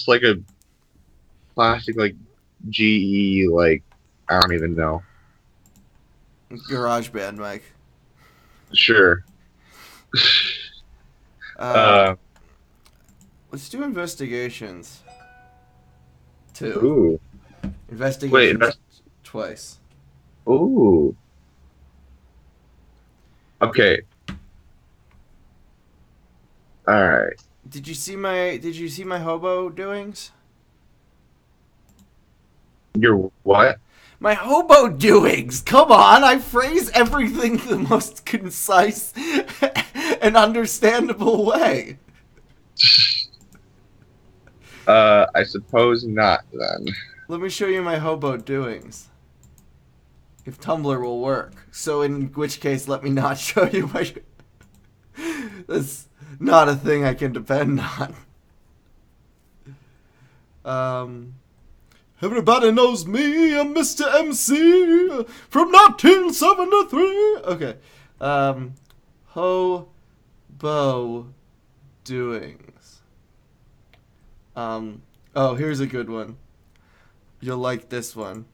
just like a classic like GE like I don't even know. Garage band, Mike. Sure. Uh, Uh, let's do investigations. Two. ooh. Wait, Investigations that's twice. ooh. Did, Okay. All right. did you see my hobo doings? You're what? My hobo doings! Come on, I phrase everything the most concise and understandable way. I suppose not then. Let me show you my hobo doings. If Tumblr will work. So in which case, let me not show you my... That's not a thing I can depend on. Um... Everybody knows me, I'm Mr. MC from 1973. Okay. Hobo doings. Um, oh, here's a good one. You'll like this one.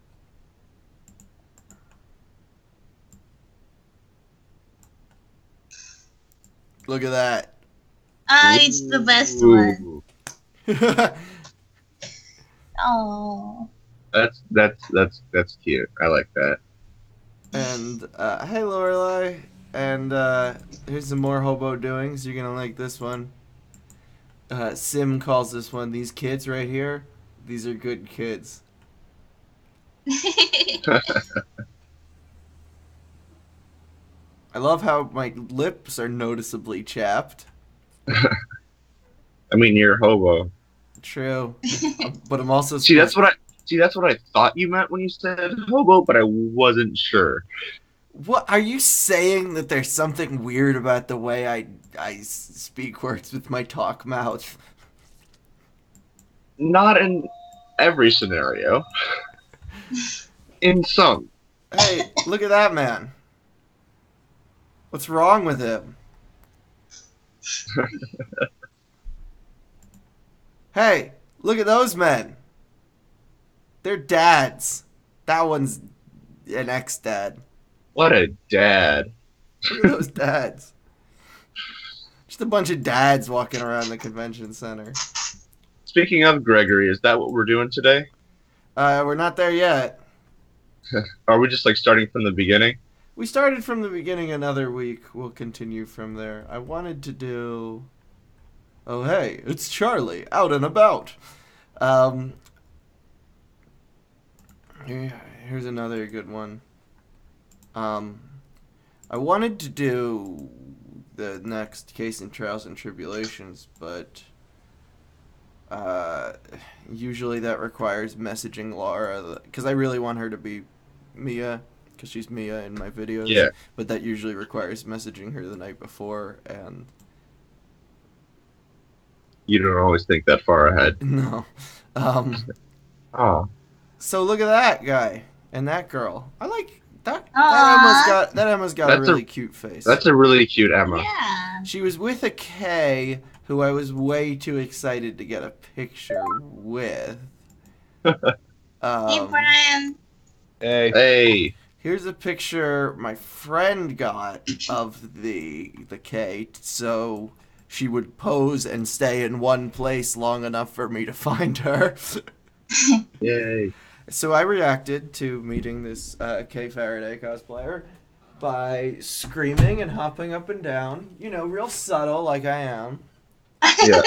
Look at that. Ah, it's the best one. Ooh. Oh. That's cute. I like that. And, hey, Lorelai. And, here's some more hobo doings. You're gonna like this one. Sim calls this one, these kids right here, these are good kids. I love how my lips are noticeably chapped. I mean, you're a hobo. True. But I'm also See, supposed... that's what I thought you meant when you said hobo, but I wasn't sure. What are you saying, that there's something weird about the way I speak words with my talk mouth? Not in every scenario. In some. Hey, look at that man. What's wrong with him? Hey, look at those men. They're dads. That one's an ex-dad. What a dad. Look at those dads. Just a bunch of dads walking around the convention center. Speaking of Gregory, is that what we're doing today? We're not there yet. Are we just like starting from the beginning? We started from the beginning another week. We'll continue from there. I wanted to do... Oh, hey, it's Charlie, out and about. Um, here's another good one. I wanted to do the next Case and Trials and Tribulations, but usually that requires messaging Laura, because I really want her to be Mia, because she's Mia in my videos. Yeah. But that usually requires messaging her the night before, and You don't always think that far ahead. no. Oh. So look at that guy and that girl. I like that. Aww. That Emma's got a That's a- really cute face. That's a really cute Emma. Yeah. She was with a K who I was way too excited to get a picture with. Hey, Um, Brian. Hey. Hey. here's a picture my friend got of the K, so she would pose and stay in one place long enough for me to find her. Yay. So I reacted to meeting this Kay Faraday cosplayer by screaming and hopping up and down. You know, real subtle like I am. Yeah.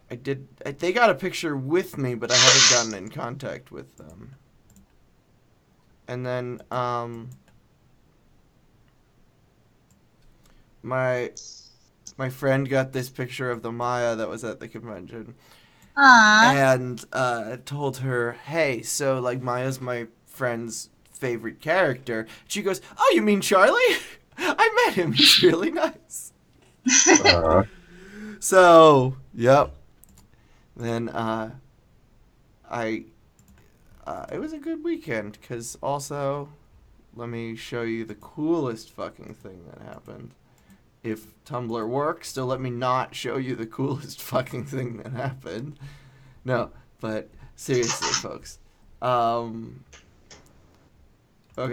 They got a picture with me, but I haven't gotten in contact with them. And then, my friend got this picture of the Maya that was at the convention. Aww. And told her, hey, so like Maya's my friend's favorite character. She goes, oh, you mean Charlie? I met him. He's really nice. Uh, So, yep. Then it was a good weekend, because also, let me show you the coolest fucking thing that happened. if Tumblr works, so let me not show you the coolest fucking thing that happened. No, but seriously, folks. Okay,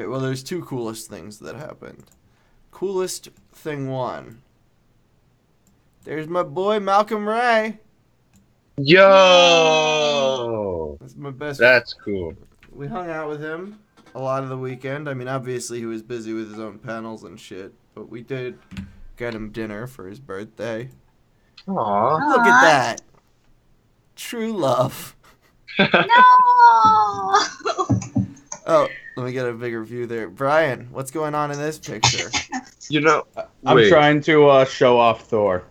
well, there's two coolest things that happened. Coolest thing one. There's my boy Malcolm Ray. Yo, That's my best. that's cool. We hung out with him a lot of the weekend. I mean, obviously he was busy with his own panels and shit, but we did get him dinner for his birthday. Aw. Look at that. True love. No. Oh, let me get a bigger view there. Brian, what's going on in this picture? You know, I'm wait, trying to show off Thor.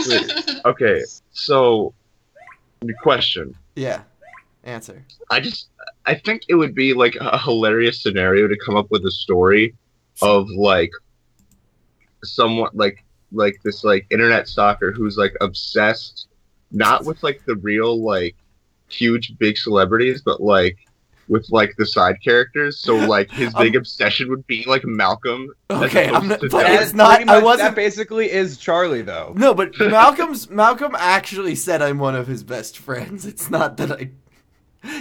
wait. Okay, so the question. Yeah. Answer. I think it would be like a hilarious scenario to come up with a story of like someone like this like internet stalker who's like obsessed not with like the real like huge big celebrities but like with like the side characters. So like his big obsession would be like Malcolm. as Okay, I'm opposed not, to but Dylan. it's not. Pretty I much, wasn't. that basically is Charlie, though. No, but Malcolm actually said I'm one of his best friends. It's not that I.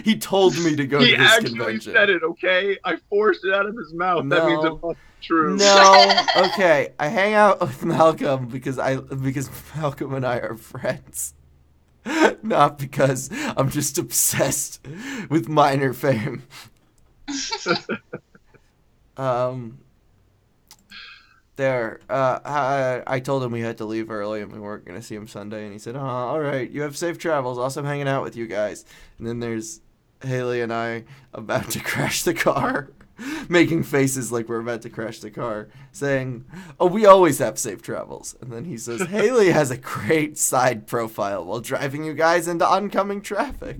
He told me to go He to this actually convention. said it, okay? I forced it out of his mouth. That means No. it must be true. No, okay. I hang out with Malcolm because Malcolm and I are friends. Not because I'm just obsessed with minor fame. I told him we had to leave early and we weren't going to see him Sunday, and he said, "Oh, all right, you have safe travels. Awesome hanging out with you guys." And then there's Haley and I about to crash the car, making faces like we're about to crash the car, saying, "Oh, we always have safe travels." And then he says, "Haley has a great side profile while driving you guys into oncoming traffic."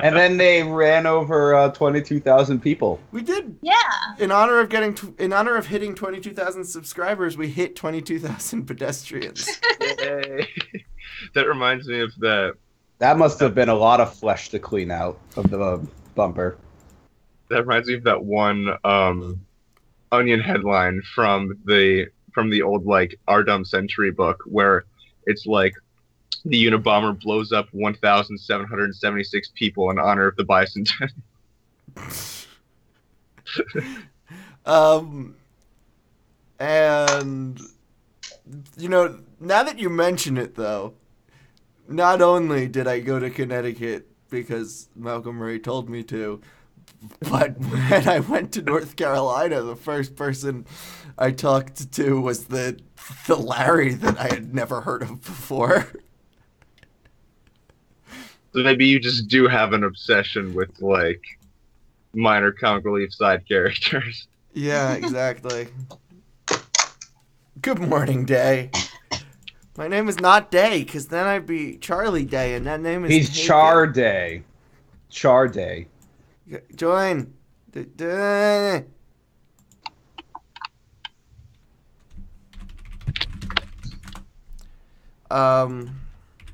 And then they ran over 22,000 people. We did. Yeah. In honor of hitting 22,000 subscribers, we hit 22,000 pedestrians. Yay. That reminds me of that. That must have been a lot of flesh to clean out of the bumper. That reminds me of that one Onion headline from the old like Our Dumb Century book where it's like the Unabomber blows up 1,776 people in honor of the bicentennial. And you know, now that you mention it, though, not only did I go to Connecticut because Malcolm Ray told me to, but when I went to North Carolina, the first person I talked to was the Larry that I had never heard of before. So maybe you just do have an obsession with like minor comic relief side characters. Yeah, exactly. Good morning, Day. My name is not Day, because then I'd be Charlie Day, and that name is He's taken. Char Day. Char Day. Join.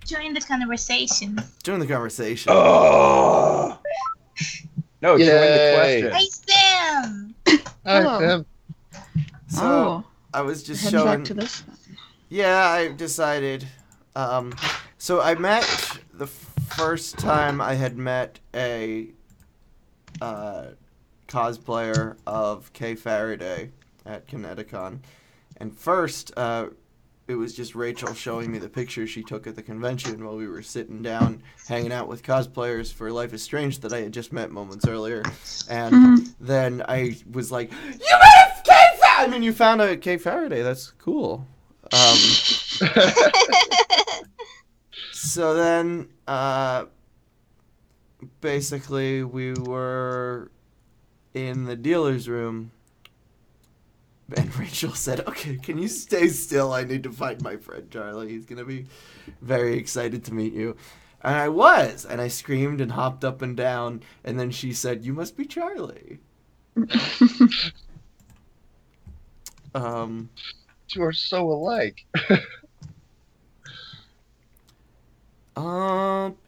Join the conversation. Join the conversation. Oh! No, join the Yay. question. Hey, Sam. Hello. Sam. So Oh, I was just heading showing. back to this. Yeah, I decided. So I met the first time I had met a cosplayer of Kay Faraday at Kineticon, and first it was just Rachel showing me the picture she took at the convention while we were sitting down hanging out with cosplayers for Life is Strange that I had just met moments earlier, and then I was like, "You met a Kay Faraday! I mean, you found a Kay Faraday. That's cool." So then, basically, we were in the dealer's room, and Rachel said, "Okay, can you stay still? I need to find my friend Charlie. He's gonna be very excited to meet you." And I was, and I screamed and hopped up and down, and then she said, "You must be Charlie." You are so alike.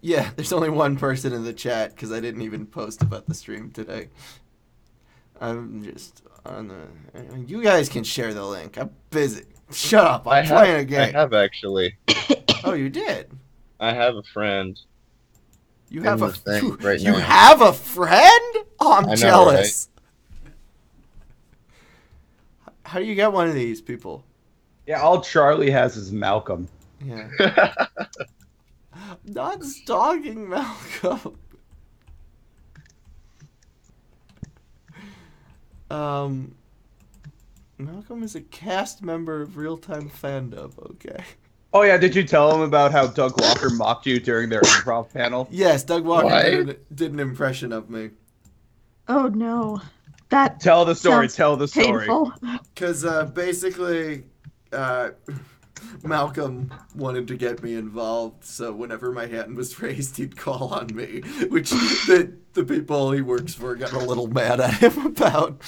Yeah, there's only one person in the chat because I didn't even post about the stream today. I'm just on the. You guys can share the link. I'm busy. Shut up. I'm I playing a I game. have actually. Oh, you did. I have a friend. You have in a the thing right you now. have a friend? Oh, I'm I know, jealous. How do you get one of these people? Yeah, all Charlie has is Malcolm. Yeah. Not stalking Malcolm. Malcolm is a cast member of Real Time Fandom, okay. Oh yeah, did you tell him about how Doug Walker mocked you during their improv panel? Yes, Doug Walker What? did an impression of me. Oh no. That Tell the story. sounds Tell the story. painful. Because basically, Malcolm wanted to get me involved, so whenever my hand was raised, he'd call on me, which the people he works for got a little mad at him about.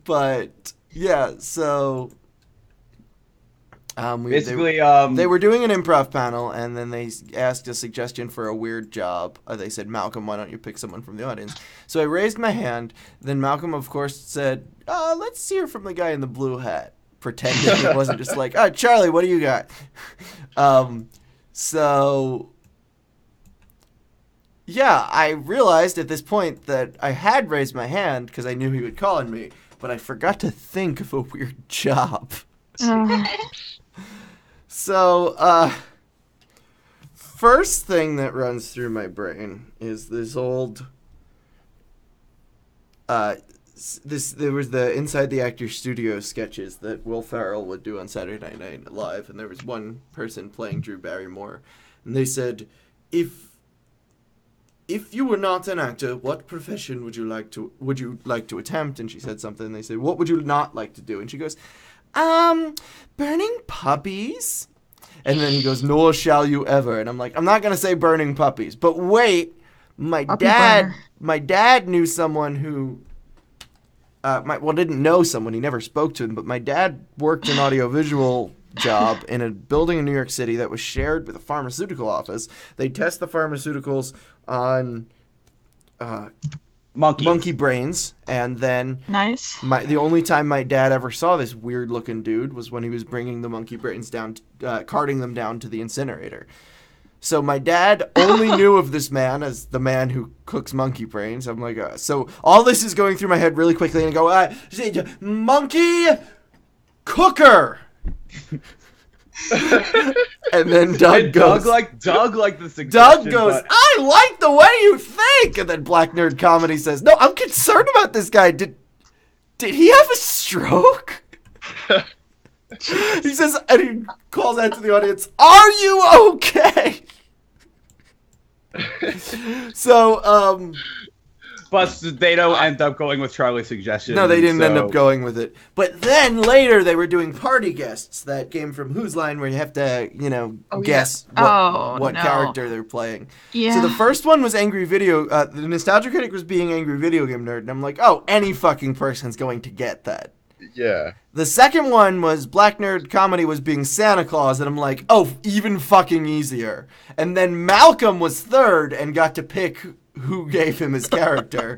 But yeah, so Basically, they were doing an improv panel, and then they asked a suggestion for a weird job. They said, Malcolm, why don't you pick someone from the audience? So I raised my hand. Then Malcolm, of course, said, let's hear from the guy in the blue hat. Pretending it wasn't just like, Charlie, what do you got? So, yeah, I realized at this point that I had raised my hand because I knew he would call on me, but I forgot to think of a weird job. So, first thing that runs through my brain is this old, there was the Inside the Actor Studio sketches that Will Ferrell would do on Saturday Night Live, and there was one person playing Drew Barrymore, and they said, if you were not an actor, what profession would you like to attempt? And she said something, and they said, what would you not like to do? And she goes, burning puppies. And then he goes, nor shall you ever. And I'm like, I'm not going to say burning puppies. But wait, my dad knew someone who, didn't know someone. He never spoke to him. But my dad worked an audiovisual job in a building in New York City that was shared with a pharmaceutical office. They test the pharmaceuticals on monkey brains, and then Nice. the only time my dad ever saw this weird looking dude was when he was bringing the monkey brains down, carting them down to the incinerator. So my dad only knew of this man as the man who cooks monkey brains. I'm like, so all this is going through my head really quickly, and I go, monkey cooker. And then Doug goes, Doug like the suggestion. Doug goes, I like the way you think. And then Black Nerd Comedy says, no, I'm concerned about this guy. Did he have a stroke? He says, and he calls out to the audience, are you okay? So, but they don't end up going with Charlie's suggestion. no, they didn't end up going with it. But then later they were doing Party Guests, that game from Whose Line where you have to, guess what character they're playing. Yeah. So the first one was Angry Video. The Nostalgia Critic was being Angry Video Game Nerd, and I'm like, oh, any fucking person's going to get that. Yeah. The second one was Black Nerd Comedy was being Santa Claus, and I'm like, oh, even fucking easier. And then Malcolm was third and got to pick who gave him his character.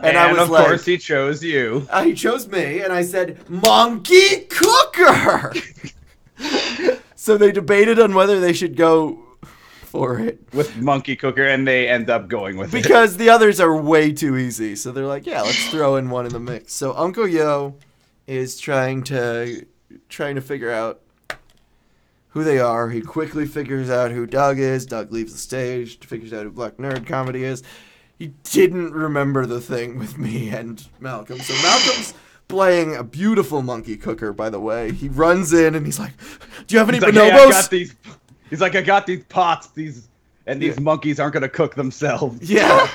And I was of like, course he chose you. He chose me, and I said, Monkey Cooker! So they debated on whether they should go for it. With Monkey Cooker, and they end up going with it. Because the others are way too easy. So they're like, yeah, let's throw in one in the mix. So Uncle Yo is trying to figure out who they are. He quickly figures out who Doug is. Doug leaves the stage, figures out who Black Nerd Comedy is. He didn't remember the thing with me and Malcolm. So Malcolm's playing a beautiful monkey cooker, by the way. He runs in and he's like, do you have any bonobos? He's like, I got these pots, these monkeys aren't going to cook themselves. Yeah.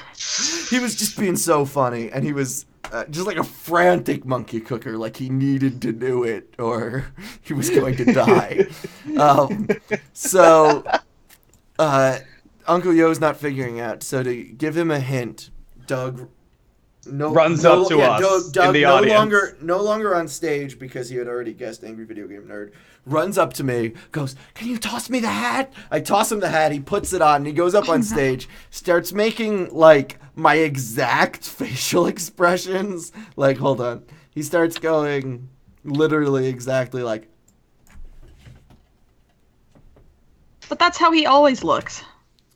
He was just being so funny, and he was just like a frantic monkey cooker, like he needed to do it or he was going to die. So Uncle Yo's not figuring out. So to give him a hint, Doug runs up to us Doug, in the no audience. no longer on stage because he had already guessed Angry Video Game Nerd. Runs up to me, goes, "Can you toss me the hat?" I toss him the hat. He puts it on, and he goes up on stage, starts making like my exact facial expressions. Like, hold on, he starts going literally exactly like. But that's how he always looks.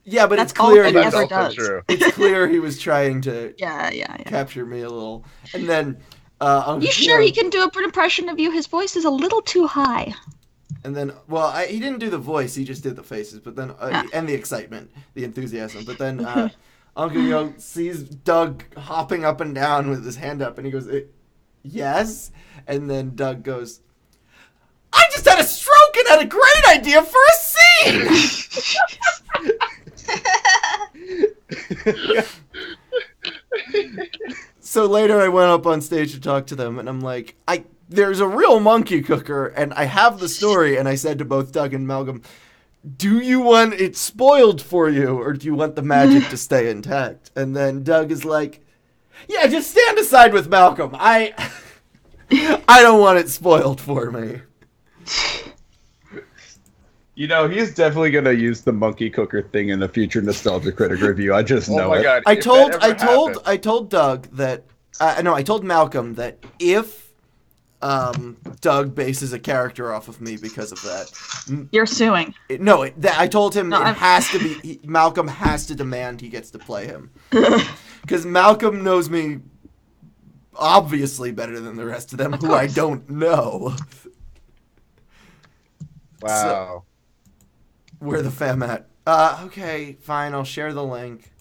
Yeah, but That's it's clear. all he That's ever also does. true. It's clear he was trying to Yeah. capture me a little, and then. You sure he can do an impression of you? His voice is a little too high. And then, well, he didn't do the voice; he just did the faces. But then, and the excitement, the enthusiasm. But then, Uncle Yo sees Doug hopping up and down with his hand up, and he goes, "Yes." And then Doug goes, "I just had a stroke and had a great idea for a scene." So later I went up on stage to talk to them, and I'm like, there's a real monkey cooker, and I have the story, and I said to both Doug and Malcolm, do you want it spoiled for you, or do you want the magic to stay intact? And then Doug is like, yeah, just stand aside with Malcolm. I don't want it spoiled for me. You know, he's definitely gonna use the monkey cooker thing in a future Nostalgia Critic review. I just know Oh my it. god! I if told that ever happened- I told Doug that I told Malcolm that if Doug bases a character off of me because of that, You're suing. I told him No, it has to be Malcolm has to demand he gets to play him because Malcolm knows me obviously better than the rest of them who I don't know. Wow. Where the fam at? Okay, fine. I'll share the link.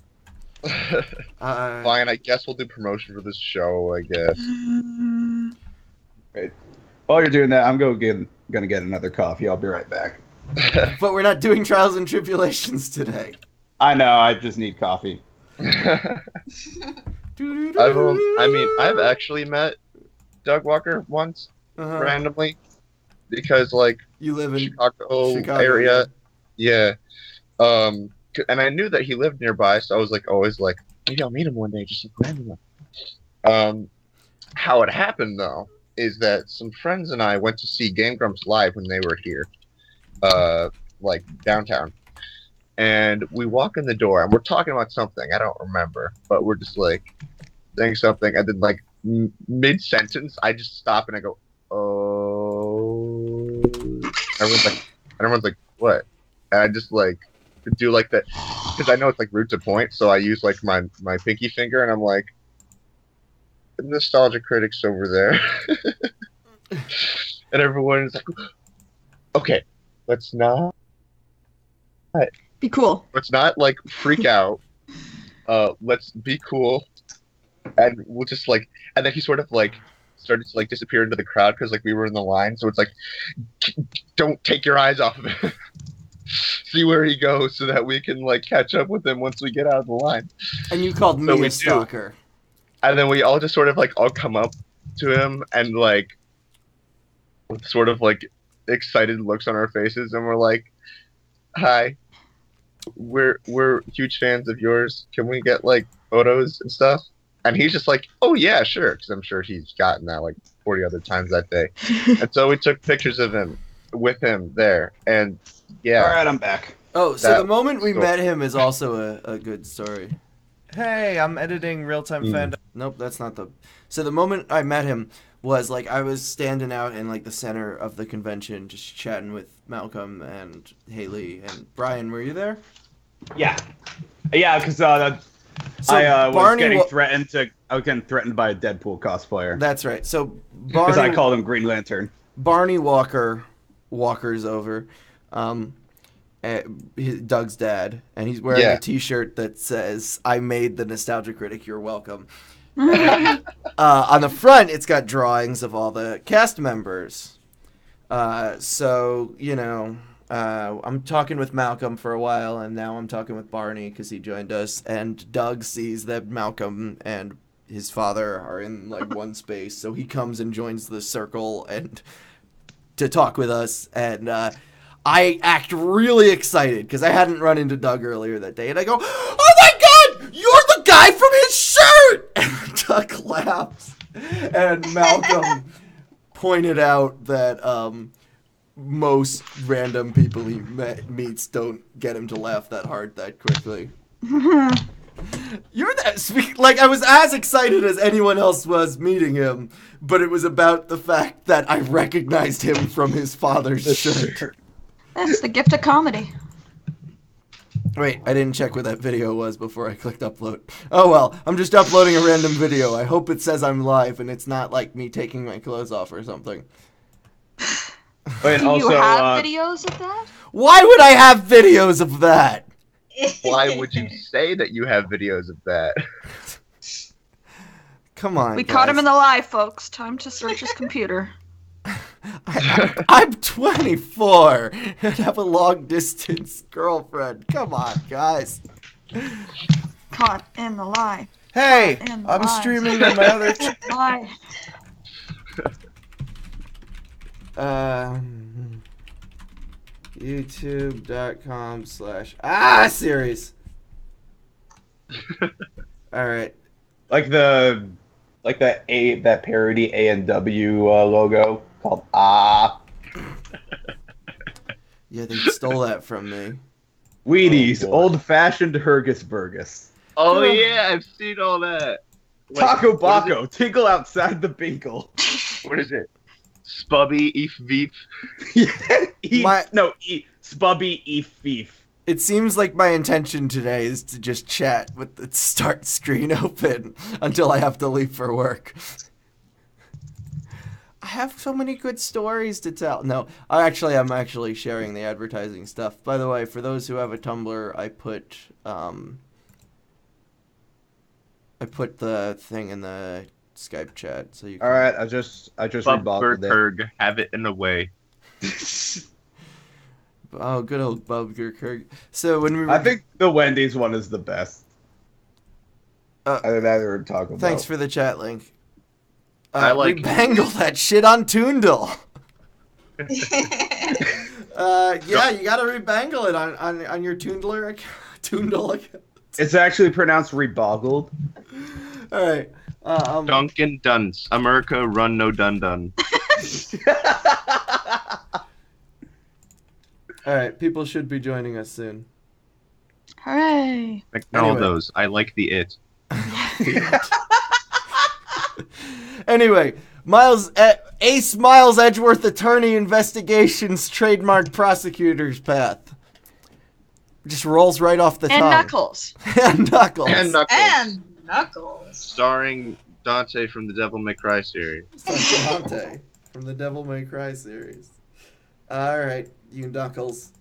Fine, I guess we'll do promotion for this show, I guess. Right. While you're doing that, I'm gonna get another coffee. I'll be right back. But we're not doing trials and tribulations today. I know. I just need coffee. I've actually met Doug Walker once, randomly, because, like, You live in Chicago area. Yeah. And I knew that he lived nearby, so I was like, always like, maybe I'll meet him one day, just like randomly. How it happened though is that some friends and I went to see Game Grumps live when they were here, like downtown. And we walk in the door and we're talking about something I don't remember, but we're just like saying something, and then like mid sentence, I just stop and I go, "Oh." Everyone's like, "What?" And I just like do like that because I know it's like rude to point, so I use like my pinky finger, and I'm like, "The Nostalgia Critics over there," and everyone's like, "Okay, let's not Be cool. let's not like freak out. Let's be cool, and we'll just like." And then he sort of like started to like disappear into the crowd because like we were in the line, so it's like, don't take your eyes off of him. See where he goes so that we can like catch up with him once we get out of the line. And you called So me we a do. stalker. And then we all just sort of like all come up to him and like with sort of like excited looks on our faces, and we're like, "Hi, we're huge fans of yours. Can we get like photos and stuff?" And he's just like, "Oh yeah, sure," because I'm sure he's gotten that like 40 other times that day. And so we took pictures of him with him there, and yeah. All right, I'm back. Oh, so That- the moment we so- met him is also a good story. Hey, I'm editing real-time fandom. Nope, that's not the... So the moment I met him was, like, I was standing out in, like, the center of the convention just chatting with Malcolm and Haley and Brian. Were you there? Yeah, because So I was Barney getting wa- threatened by a Deadpool cosplayer That's right. So because I Barney, called him Green Lantern. Barney walkers over. Doug's dad, and he's wearing Yeah. a T-shirt that says, "I made the Nostalgia Critic. You're welcome." And, on the front, it's got drawings of all the cast members. So you know, I'm talking with Malcolm for a while, and now I'm talking with Barney because he joined us. And Doug sees that Malcolm and his father are in like one space, so he comes and joins the circle and to talk with us. And I act really excited because I hadn't run into Doug earlier that day, and I go, "Oh my God, you're the guy from his shirt!" And stuck laughs, and Malcolm pointed out that most random people he meets don't get him to laugh that hard that quickly. You're that like I was as excited as anyone else was meeting him, but it was about the fact that I recognized him from his father's shirt. That's the gift of comedy. Wait, I didn't check what that video was before I clicked upload. Oh well, I'm just uploading a random video. I hope it says I'm live and it's not like me taking my clothes off or something. Wait, Do also, you have videos of that? Why would I have videos of that? Why would you say that you have videos of that? Come on, We guys. caught him in the lie, folks. Time to search his computer. I'm 24 and have a long distance girlfriend. Come on, guys. Caught in the lie. Hey, And I'm lies. streaming on my other. Lie. YouTube.com/series. All right. like that parody A&W logo called Ah. Yeah, they stole that from me. Wheaties, Oh, boy. old-fashioned Hergus Burgus. Oh yeah, I've seen all that. Like, Taco what is Baco, tinkle outside the binkle. it? What is it? Spubby, Eef Veep. Spubby Eef Beef. It seems like my intention today is to just chat with the start screen open until I have to leave for work. I have so many good stories to tell. No, I'm actually sharing the advertising stuff. By the way, for those who have a Tumblr, I put the thing in the Skype chat, so you can... All right, I just rebottled it. Bubberkurg, have it in a way. Oh, good old Bubgerkurg. So when we were... I think the Wendy's one is the best. Uh, Either that or Taco Bell. Thanks for the chat link. I like- We bangle that shit on Toondle. Yeah, you gotta rebangle it on your Toondler account. Toondle account. It's actually pronounced reboggled. All right. Dunkin' Dunce. America, run no dun dun. All right. People should be joining us soon. Hooray. Like all Anyway. those. I like the it. Anyway, Ace Miles Edgeworth Attorney Investigations Trademark Prosecutor's Path. Just rolls right off the And tongue. Knuckles. And Knuckles. And Knuckles. And Knuckles. Starring Dante from the Devil May Cry series. Dante from the Devil May Cry series. All right, you Knuckles.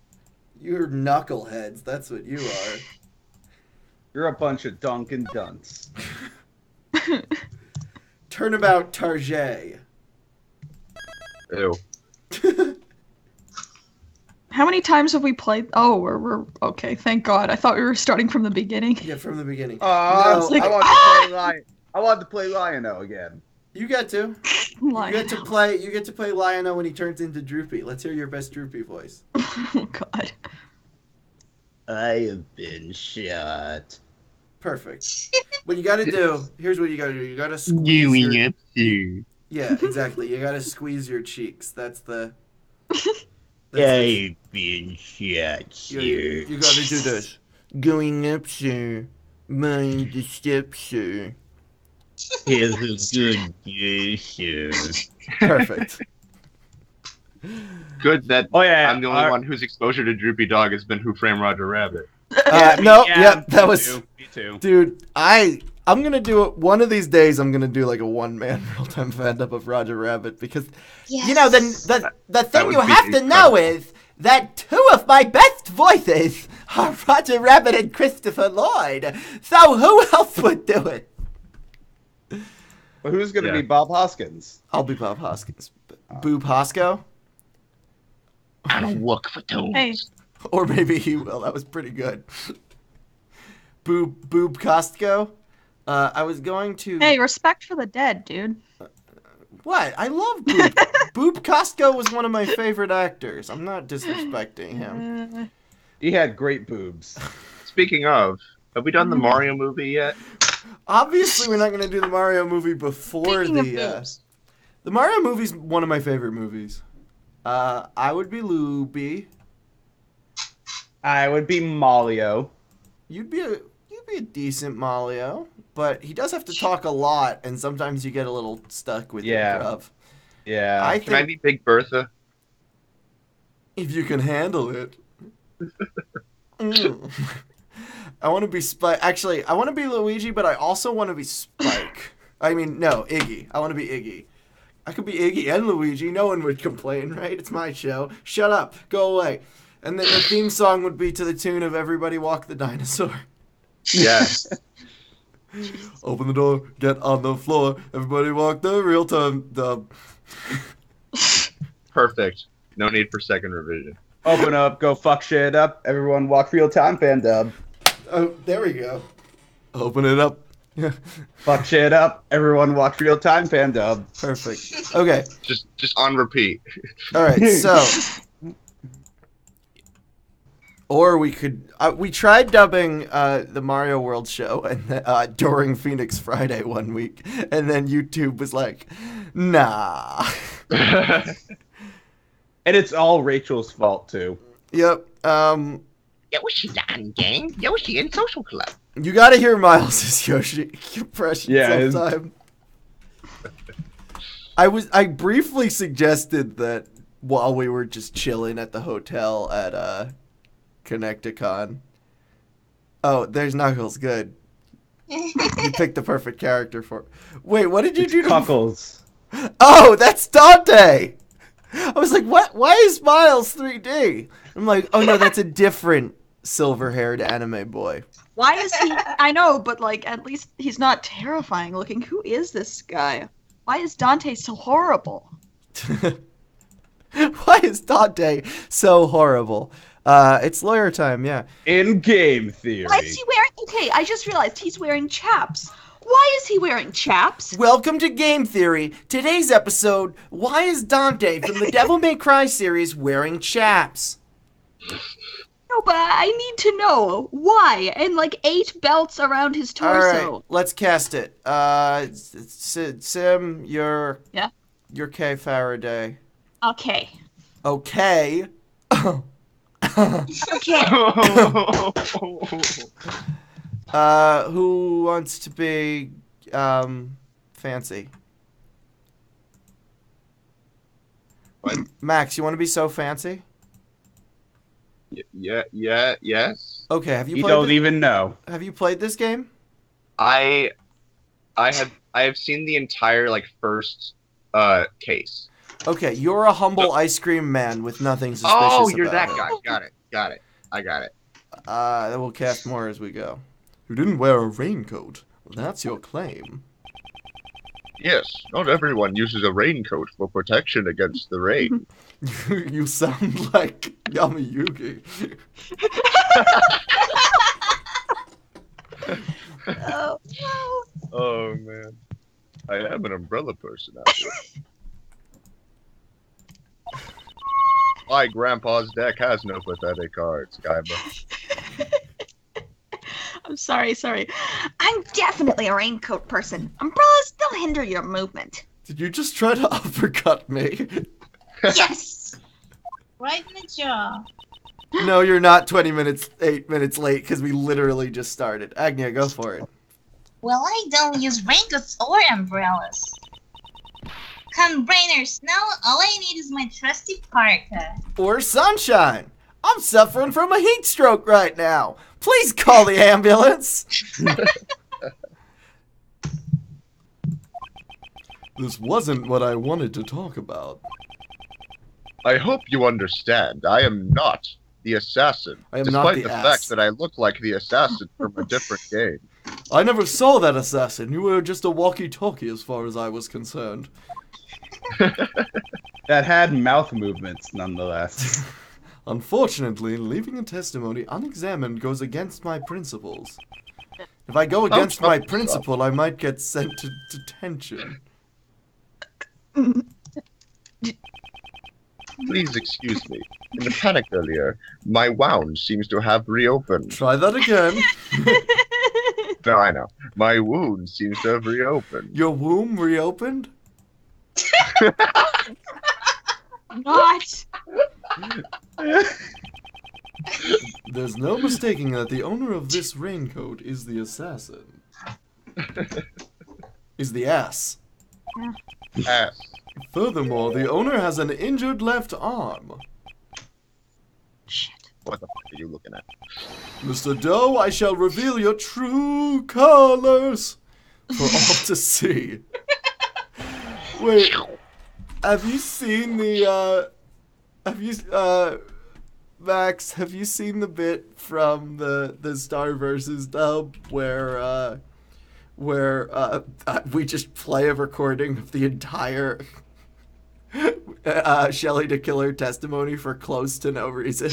You're knuckleheads. That's what you are. You're a bunch of Dunkin' Dunce. Turnabout Target. Ew. How many times have we played? Oh, we're okay. Thank God. I thought we were starting from the beginning. Yeah, from the beginning. Oh, No, it's like, I wanted to play Lion-O again. You get to. You get to play Lion-O when he turns into Droopy. Let's hear your best Droopy voice. Oh God. I have been shot. Perfect. What you gotta do, here's what you gotta do. You gotta squeeze your... Yeah, exactly. You gotta squeeze your cheeks. That's the... I've been shot, You gotta do this. Going up, sir. Mind the step, sir. Here's a good sir. Perfect. Good that Oh yeah, I'm the only one whose exposure to Droopy Dog has been Who Framed Roger Rabbit. That was... Me too. Dude, I'm gonna do it one of these days. I'm gonna do like a one-man real-time fandom of Roger Rabbit because you know the thing would you be have to know incredible. is that two of my best voices are Roger Rabbit and Christopher Lloyd. So who else would do it? But who's gonna Yeah. be Bob Hoskins? I'll be Bob Hoskins. Boob Hosko, I don't look for tones. Hey, or maybe he will. That was pretty good. Boob Costco. I was going to. hey, respect for the dead, dude. What? I love Boob. Boob Costco was one of my favorite actors. I'm not disrespecting him. He had great boobs. Speaking of, have we done the Mario movie yet? Obviously, we're not gonna do the Mario movie before Speaking of the. boobs. The Mario movie's one of my favorite movies. I would be Luby. I would be Malio. You'd be a decent Malio, but he does have to talk a lot, and sometimes you get a little stuck with Yeah. it, bruv. Yeah. I Can I think be Big Bertha? if you can handle it. Mm. I want to be Spike. Actually, I want to be Luigi, but I also want to be Spike. I mean, no, Iggy. I want to be Iggy. I could be Iggy and Luigi. No one would complain, right? It's my show. Shut up. Go away. And then the theme song would be to the tune of Everybody Walk the Dinosaur. Yes. Open the door, get on the floor, everybody walk the real time dub. Perfect. No need for second revision. Open up, go fuck shit up. Everyone walk real time, fan dub. Oh, there we go. Open it up. Fuck shit up. Everyone walk real time, fan dub. Perfect. Okay. Just on repeat. All right. So, or we could. We tried dubbing the Mario World show and during Phoenix Friday one week, and then YouTube was like, "Nah." And it's all Rachel's fault too. Yep. Yoshi Dan Gang. Yoshi and Social Club. You got to hear Miles' Yoshi impression Yeah, sometime. I briefly suggested that while we were just chilling at the hotel at Connecticon. Oh, there's Knuckles. Good. You picked the perfect character for. Wait, what did you do to? Cuckles. Oh, that's Dante. I was like, what? Why is Miles 3D? I'm like, oh no, that's a different silver-haired anime boy. Why is he? I know, but like, at least he's not terrifying looking. Who is this guy? Why is Dante so horrible? Why is Dante so horrible? It's lawyer time, yeah. In game theory. Why is he wearing? Okay, I just realized he's wearing chaps. Why is he wearing chaps? Welcome to Game Theory. Today's episode, why is Dante from the Devil May Cry series wearing chaps? No, but I need to know why. And like 8 belts around his torso. All right, let's cast it. Sim, you're Kay Faraday. Okay. Okay. Okay. Who wants to be fancy? What? Max, you want to be so fancy? Yes. Okay, have you You played don't even know. Have you played this game? I have seen the entire first case. Okay, you're a humble ice cream man with nothing suspicious Oh, you're about that guy. Got it. I got it. Then we'll cast more as we go. You didn't wear a raincoat. Well, that's your claim. Yes, not everyone uses a raincoat for protection against the rain. You sound like Yamayuki. Oh, no. Oh man, I am an umbrella person after all. My grandpa's deck has no pathetic cards, Kaiba. I'm sorry. I'm definitely a raincoat person. Umbrellas don't hinder your movement. Did you just try to uppercut me? Yes! Right in the jaw. No, you're not 8 minutes late because we literally just started. Agnia, go for it. Well, I don't use raincoats or umbrellas. Brainers, now all I need is my trusty parka. Or sunshine. I'm suffering from a heat stroke right now. Please call the ambulance. This wasn't what I wanted to talk about. I hope you understand. I am not the assassin. I am despite not the the ass. fact that I look like the assassin from a different game. I never saw that assassin. You were just a walkie-talkie as far as I was concerned. That had mouth movements, nonetheless. Unfortunately, leaving a testimony unexamined goes against my principles. If I go against my principle, I might get sent to detention. Please excuse me. In the panic earlier, my wound seems to have reopened. Try that again. No, I know. My wound seems to have reopened. Your womb reopened? Not. There's no mistaking that the owner of this raincoat is the assassin. Is the ass. Ass. Furthermore, the owner has an injured left arm. Shit. What the fuck are you looking at? Mr. Doe, I shall reveal your true colors for all to see. Wait, have you seen the, Max, have you seen the bit from the Star Versus dub where we just play a recording of the entire Shelley to Killer testimony for close to no reason?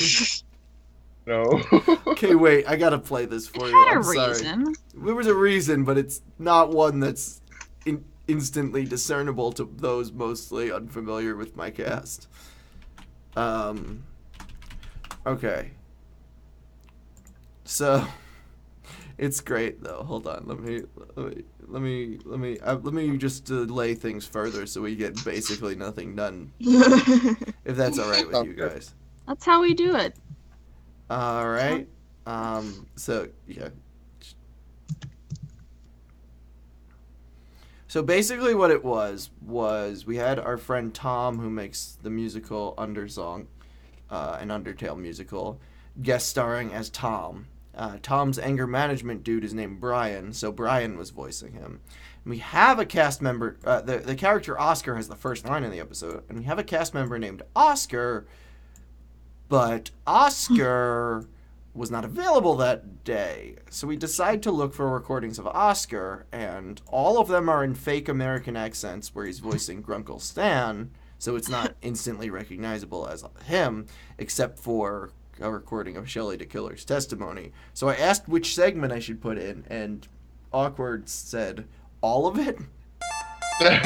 No. Okay, wait, I gotta play this for you. Had a I'm sorry. reason. There was a reason, but it's not one that's instantly discernible to those mostly unfamiliar with my cast. Okay. So, it's great though. Hold on, let me just delay things further so we get basically nothing done. If that's all right with you guys. That's how we do it. All right. So yeah. So basically, what it was we had our friend Tom, who makes the musical Undersong, an Undertale musical, guest starring as Tom. Tom's anger management dude is named Brian, so Brian was voicing him. And we have a cast member. The character Oscar has the first line in the episode, and we have a cast member named Oscar. But Oscar was not available that day, so we decided to look for recordings of Oscar, and all of them are in fake American accents where he's voicing Grunkle Stan, so it's not instantly recognizable as him, except for a recording of Shelley the Killer's testimony. So I asked which segment I should put in, and Awkward said, all of it? Get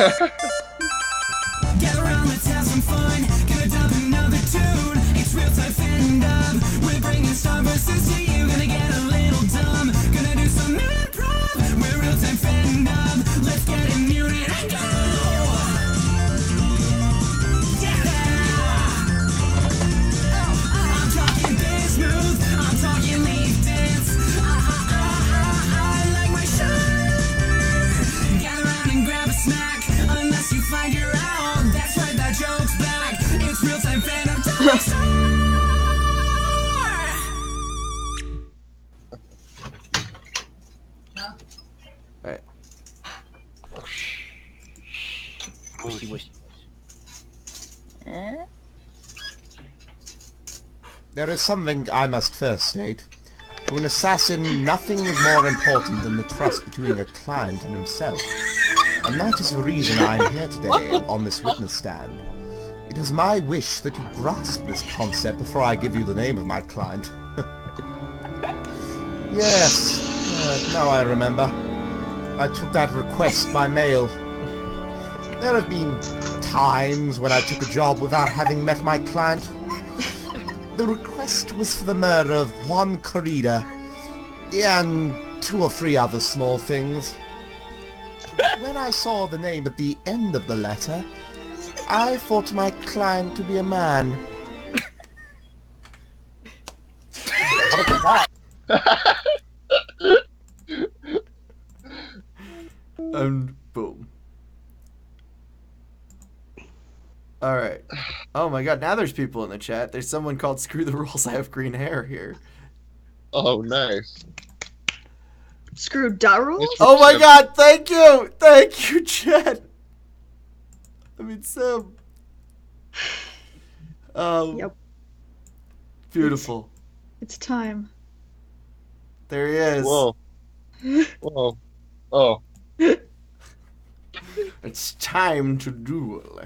around, let's have some fun. Gonna dub another tune. It's real time fan dub. We're bringing Star versus to you. Gonna get a little dumb. Gonna do some improv. We're real time fan dub. Let's get it muted and go. Yeah. I'm talking biz move. I'm talking leaf dance. I like my shirt. Gather around and grab a snack. Unless you find your own. That's right, that joke's back. It's real time fan of Alright. There is something I must first state. To an assassin, nothing is more important than the trust between a client and himself. And that is the reason I am here today on this witness stand. It is my wish that you grasp this concept before I give you the name of my client. Yes, now I remember. I took that request by mail. There have been times when I took a job without having met my client. The request was for the murder of Juan Corrida and 2 or 3 other small things. When I saw the name at the end of the letter, I thought my client to be a man. And boom. Alright. Oh my god, now there's people in the chat. There's someone called Screw the Rules, I Have Green Hair here. Oh, nice. Screw da rules? Oh my god, thank you! Thank you, chat! I mean, Sim. Yep. Beautiful. It's time. There he is. Whoa. Whoa. Oh. It's time to duel.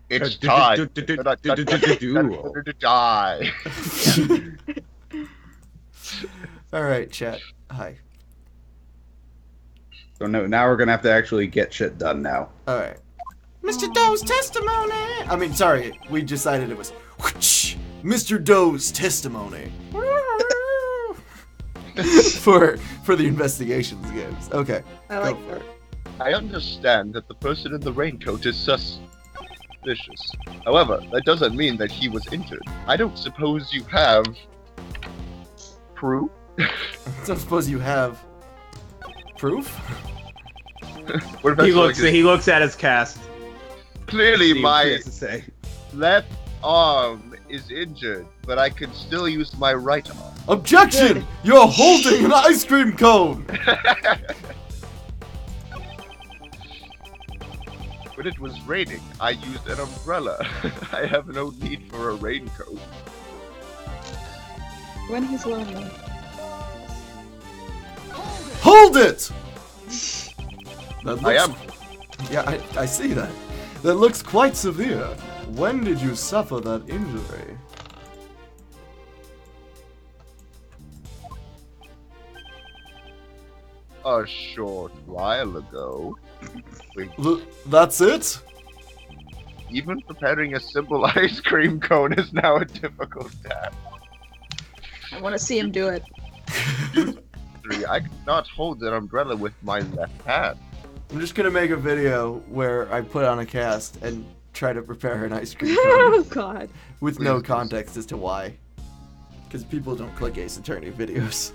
It's time. Duel. To die. Alright, chat. Hi. So now we're gonna have to actually get shit done now. Alright. Mr. Doe's testimony! I mean, sorry, we decided it was whoosh, Mr. Doe's testimony. for the investigations games. Okay. I like go for it. I understand that the person in the raincoat is suspicious. However, that doesn't mean that he was injured. I don't suppose you have proof? I don't suppose you have proof? What if He looks at his cast. clearly See what he my has to say. left arm is injured, but I can still use my right arm. Objection! You're holding an ice cream cone! When it was raining, I used an umbrella. I have no need for a raincoat. When he's lonely. Hold it! That I looks- am. Yeah, I see that. That looks quite severe. When did you suffer that injury? A short while ago. Wait, That's it? even preparing a simple ice cream cone is now a difficult task. I want to see him do it. 3. I cannot hold an umbrella with my left hand. I'm just gonna make a video where I put on a cast and try to prepare an ice cream Oh cone god. with no Please. context as to why. Because people don't click Ace Attorney videos.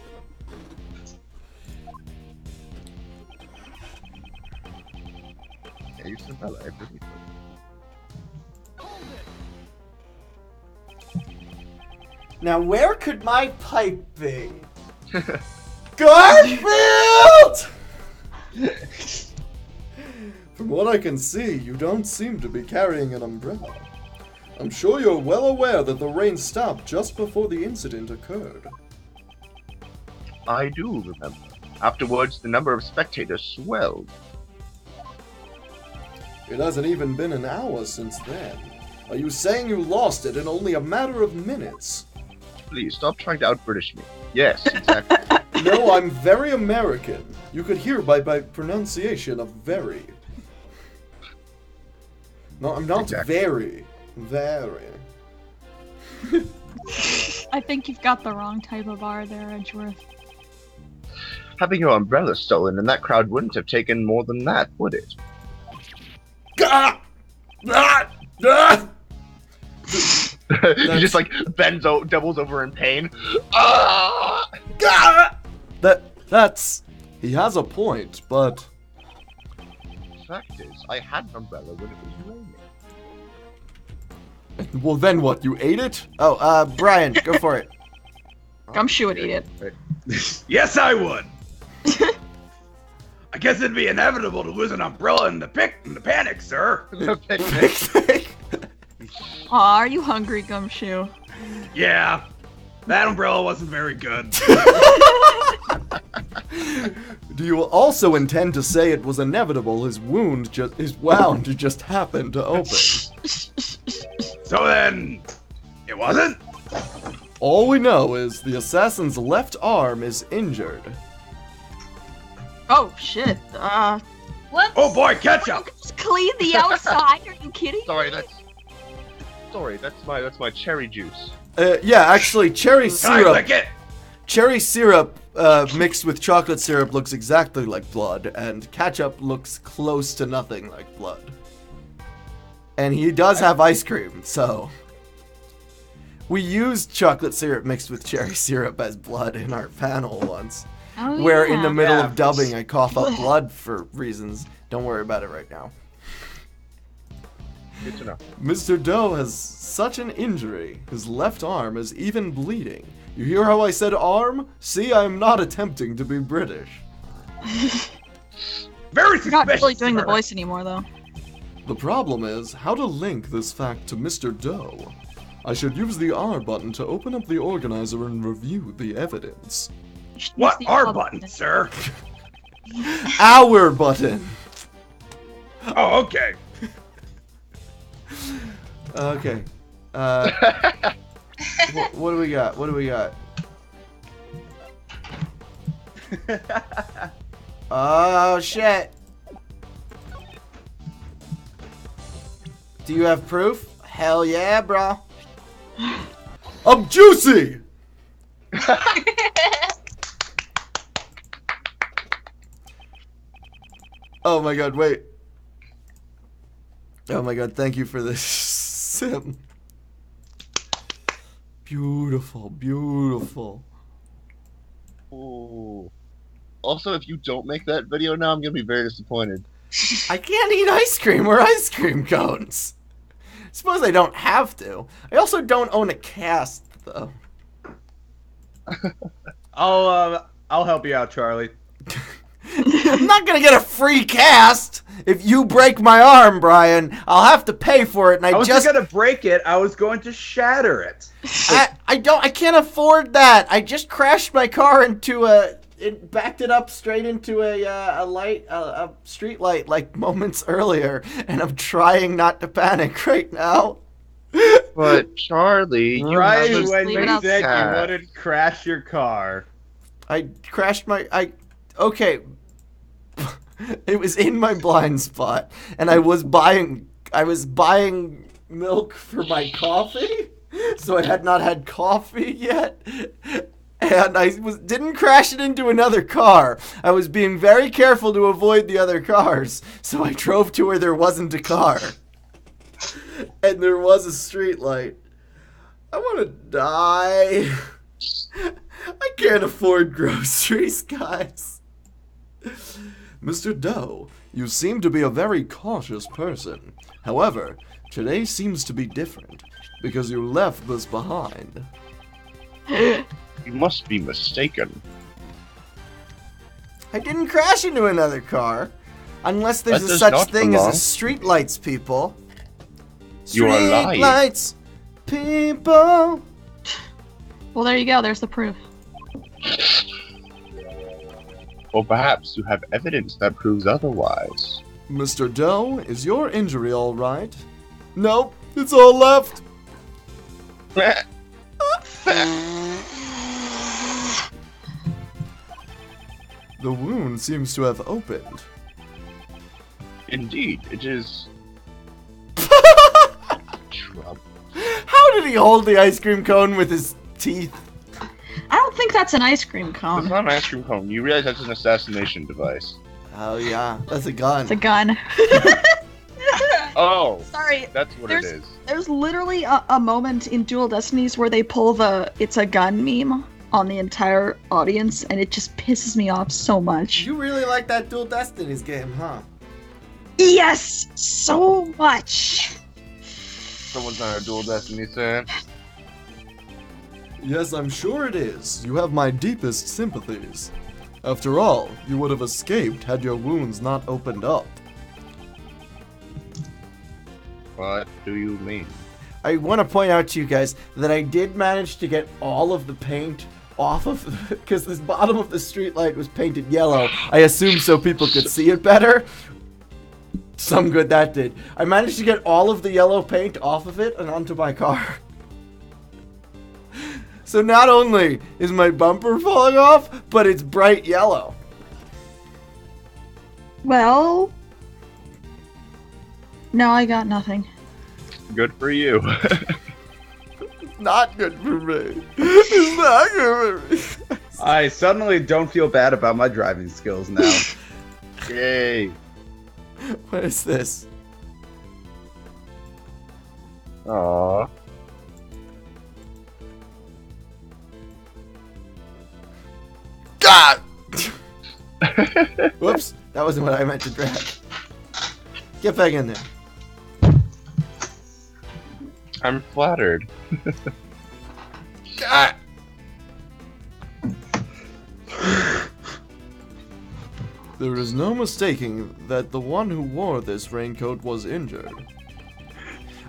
Yeah, use an umbrella. I believe it. Now, where could my pipe be? Garfield! From what I can see, you don't seem to be carrying an umbrella. I'm sure you're well aware that the rain stopped just before the incident occurred. I do remember. Afterwards, the number of spectators swelled. It hasn't even been an hour since then. Are you saying you lost it in only a matter of minutes? Please, stop trying to out-British me. Yes, exactly. No, I'm very American. You could hear by my pronunciation of very. No, I'm not Exactly. very. Very. I think you've got the wrong type of R there, Edgeworth. Having your umbrella stolen in that crowd wouldn't have taken more than that, would it? Gah! Ah! Ah! He just like doubles over in pain. Ah! Gah! That's... He has a point, but... The fact is, I had an umbrella when it was raining. Well, then what? You ate it? Oh, Brian, go for it. Gumshoe would eat it. Yes, I would. I guess it'd be inevitable to lose an umbrella in the panic, sir. Aw, are you hungry, Gumshoe? Yeah, that umbrella wasn't very good. Do you also intend to say it was inevitable his wound just happened to open? So then, it wasn't? All we know is the assassin's left arm is injured. Oh shit. Whoops. Oh boy, ketchup! Just clean the outside. Are you kidding? Sorry, that's my cherry juice. Yeah, actually, cherry Can I syrup. lick it? Cherry syrup mixed with chocolate syrup looks exactly like blood, and ketchup looks close to nothing like blood. And he does have ice cream, so... We used chocolate syrup mixed with cherry syrup as blood in our panel once. Oh, Where yeah. in the middle Yeah. of dubbing I cough up blood for reasons. Don't worry about it right now. Good to know. Mr. Doe has such an injury, his left arm is even bleeding. You hear how I said arm? See, I am not attempting to be British. Very You're not suspicious. really doing the sir. voice anymore, though. The problem is how to link this fact to Mr. Doe. I should use the R button to open up the organizer and review the evidence. You should What use the R up button, sir? Our button! Oh, okay. Okay. What do we got? What do we got? Oh, shit. Do you have proof? Hell yeah, bro. I'm juicy! Oh my god, wait. Oh my god, thank you for this, Sim. Beautiful, beautiful. Ooh. Also, if you don't make that video now, I'm gonna be very disappointed. I can't eat ice cream or ice cream cones. Suppose I don't have to. I also don't own a cast, though. I'll help you out, Charlie. I'm not gonna get a free cast if you break my arm, Brian. I'll have to pay for it, and I wasn't gonna break it. I was going to shatter it. I can't afford that. I just crashed my car into it backed it up straight into a street light like moments earlier, and I'm trying not to panic right now. But Charlie, you Right have a when leave it you said cat. you wanted to crash your car. I crashed okay. It was in my blind spot, and I was buying milk for my coffee, so I had not had coffee yet, and didn't crash it into another car. I was being very careful to avoid the other cars, so I drove to where there wasn't a car, and there was a street light. I want to die. I can't afford groceries, guys. Mr. Doe, you seem to be a very cautious person. However, today seems to be different, because you left this behind. You must be mistaken. I didn't crash into another car. Unless there's That a does such not thing belong. as a streetlights, people. You are lying. Streetlights, people. Well, there you go. There's the proof. Or perhaps you have evidence that proves otherwise. Mr. Doe, is your injury all right? Nope, it's all left. The wound seems to have opened. Indeed, it is. Trouble. How did he hold the ice cream cone with his teeth? I don't think that's an ice cream It's cone. not an ice cream cone. You realize that's an assassination device. Oh yeah, that's a gun. It's a gun. Oh, Sorry. that's what There's- it is. There's literally a moment in Dual Destinies where they pull the "it's a gun" meme on the entire audience, and it just pisses me off so much. You really like that Dual Destinies game, huh? Yes, so much. Someone's not a Dual Destiny fan. Yes, I'm sure it is. You have my deepest sympathies. After all, you would have escaped had your wounds not opened up. What do you mean? I want to point out to you guys that I did manage to get all of the paint off of, because this bottom of the streetlight was painted yellow. I assume so people could see it better. Some good that did. I managed to get all of the yellow paint off of it and onto my car. So not only is my bumper falling off, but it's bright yellow. Well, no, I got nothing. Good for you. Not good for me. It's not good for me. I suddenly don't feel bad about my driving skills now. Yay. What is this? Aww. God! Whoops, that wasn't what I meant to drag. Get back in there. I'm flattered. God! There is no mistaking that the one who wore this raincoat was injured.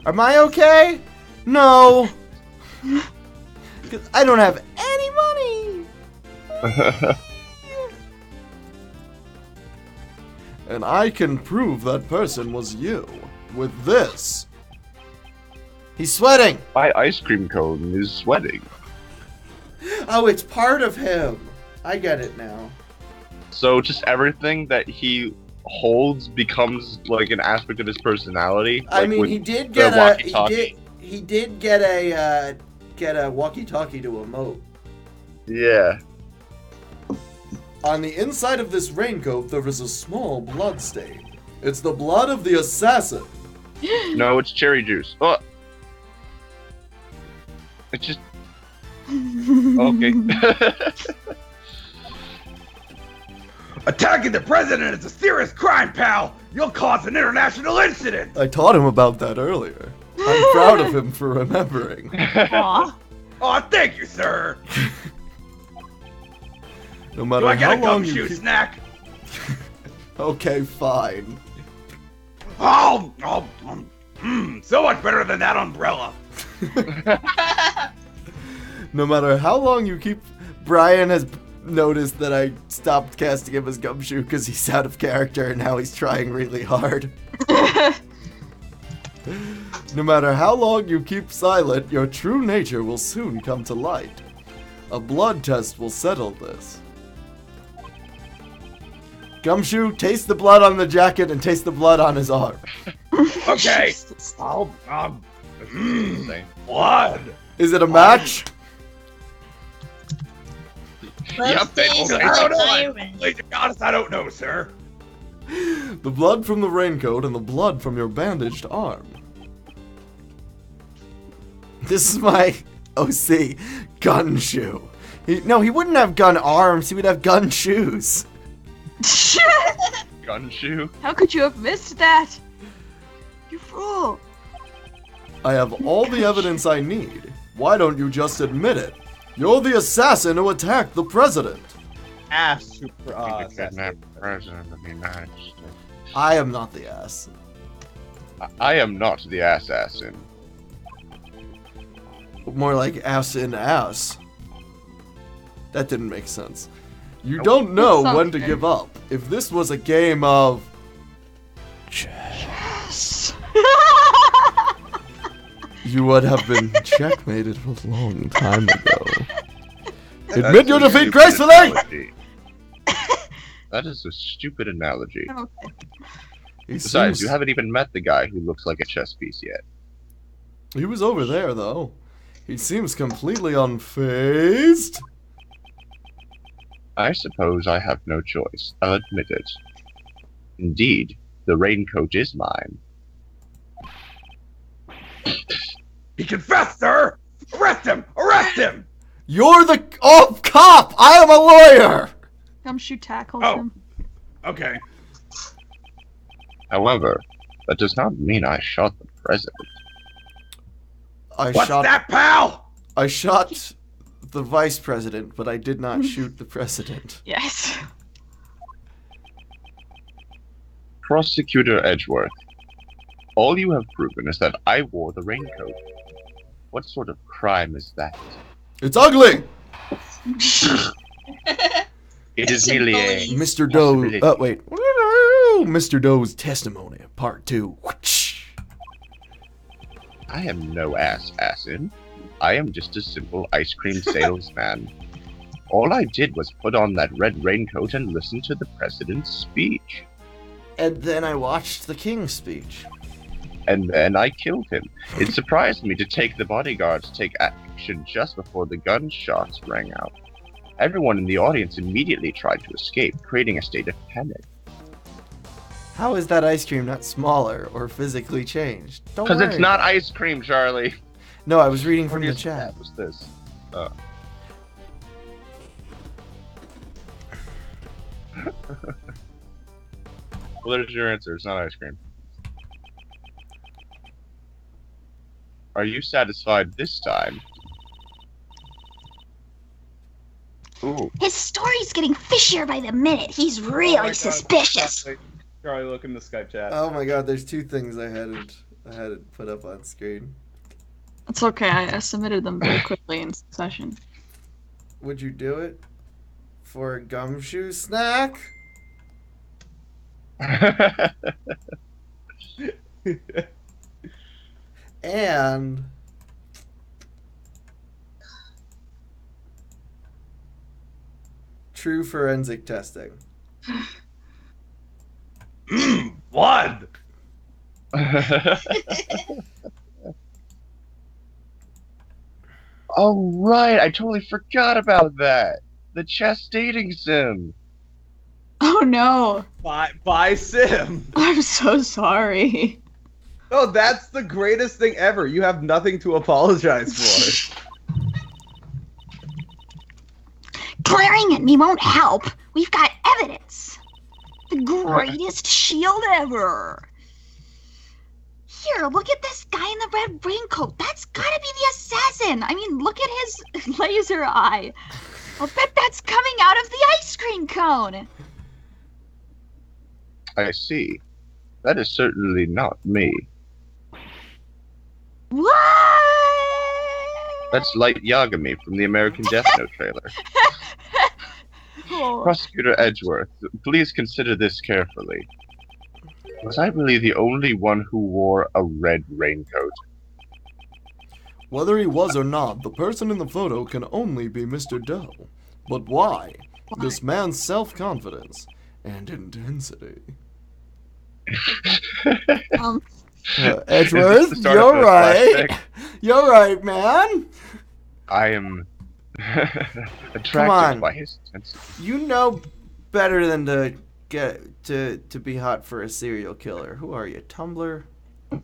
Am I okay? No! 'Cause I don't have any money! And I can prove that person was you with this. He's sweating! My ice cream cone is sweating. Oh, it's part of him. I get it now. So just everything that he holds becomes like an aspect of his personality. I like mean, with he did the get walkie-talkie. he did get a walkie-talkie to emote. Yeah. On the inside of this raincoat, there is a small blood stain. It's the blood of the assassin. No, it's cherry juice. Oh. It's just... Okay. Attacking the president is a serious crime, pal! You'll cause an international incident! I taught him about that earlier. I'm proud of him for remembering. Aw. Oh, thank you, sir! No Do matter I get how a long gumshoe you keep... snack? Okay, fine. Oh, so much better than that umbrella. No matter how long you keep... Brian has noticed that I stopped casting him as Gumshoe because he's out of character and now he's trying really hard. No matter how long you keep silent, your true nature will soon come to light. A blood test will settle this. Gumshoe, taste the blood on the jacket and taste the blood on his arm. Okay. Jesus. I'll, Insane. blood. Is it a match? Yep, they Bloodstains both- are I don't know. iron. To be honest, I don't know, sir. The blood from the raincoat and the blood from your bandaged arm. This is my OC, gun shoe. No, he wouldn't have gun arms, he would have gun shoes. Gun shoe. How could you have missed that? You fool. I have all the evidence I need. Why don't you just admit it? You're the assassin who attacked the president. Kidnap the president of the United States. I am not the ass. I am not the assassin. More like ass in ass. That didn't make sense. You don't know That's when to okay. give up. If this was a game of... Yes. You would have been checkmated a long time ago. Admit your defeat gracefully! Analogy. That is a stupid analogy. Okay. Besides, you haven't even met the guy who looks like a chess piece yet. He was over there, though. He seems completely unfazed. I suppose I have no choice. I'll admit it. Indeed, the raincoat is mine. He confessed, sir. Arrest him! Arrest him! You're the cop! I am a lawyer! Gumshoe tackles Oh. him. Okay. However, that does not mean I shot the president. What's that, pal? I shot the vice president, but I did not shoot the president. Yes. Prosecutor Edgeworth, all you have proven is that I wore the raincoat. What sort of crime is that? It's ugly! It is merely a... Bullies. Mr. Doe. Possibility. Wait. Mr. Doe's testimony, part 2. I am no assassin. I am just a simple ice cream salesman. All I did was put on that red raincoat and listen to the president's speech. And then I watched the king's speech. And then I killed him. It surprised me to take the bodyguards take action just before the gunshots rang out. Everyone in the audience immediately tried to escape, creating a state of panic. How is that ice cream not smaller or physically changed? Don't Because worry it's not about it. ice cream, Charlie. No, I was reading from the What chat. was this? Well, there's your answer. It's not ice cream. Are you satisfied this time? Ooh. His story's getting fishier by the minute. He's really suspicious. Charlie, look in the Skype chat. Oh my god, there's two things I hadn't put up on screen. It's okay. I submitted them very quickly in succession. Would you do it for a gumshoe snack? And true forensic testing. Blood! Oh, right. I totally forgot about that. The chess dating sim. Oh no. Bye, Sim. I'm so sorry. Oh, that's the greatest thing ever. You have nothing to apologize for. Glaring at me won't help. We've got evidence. The greatest shield ever. Here, look at this guy in the red raincoat. That's gotta be the assassin. I mean, look at his laser eye. I'll bet that's coming out of the ice cream cone. I see. That is certainly not me. What? That's Light Yagami from the American Death Note trailer. Oh. Prosecutor Edgeworth, please consider this carefully. Was I really the only one who wore a red raincoat? Whether he was or not, the person in the photo can only be Mr. Doe. But why? This man's self-confidence and intensity. Edgeworth, Is this the start you're of a right. flashback? You're right, man. I am on. attracted by his intensity. You know better than to get to be hot for a serial killer. Who are you, Tumblr?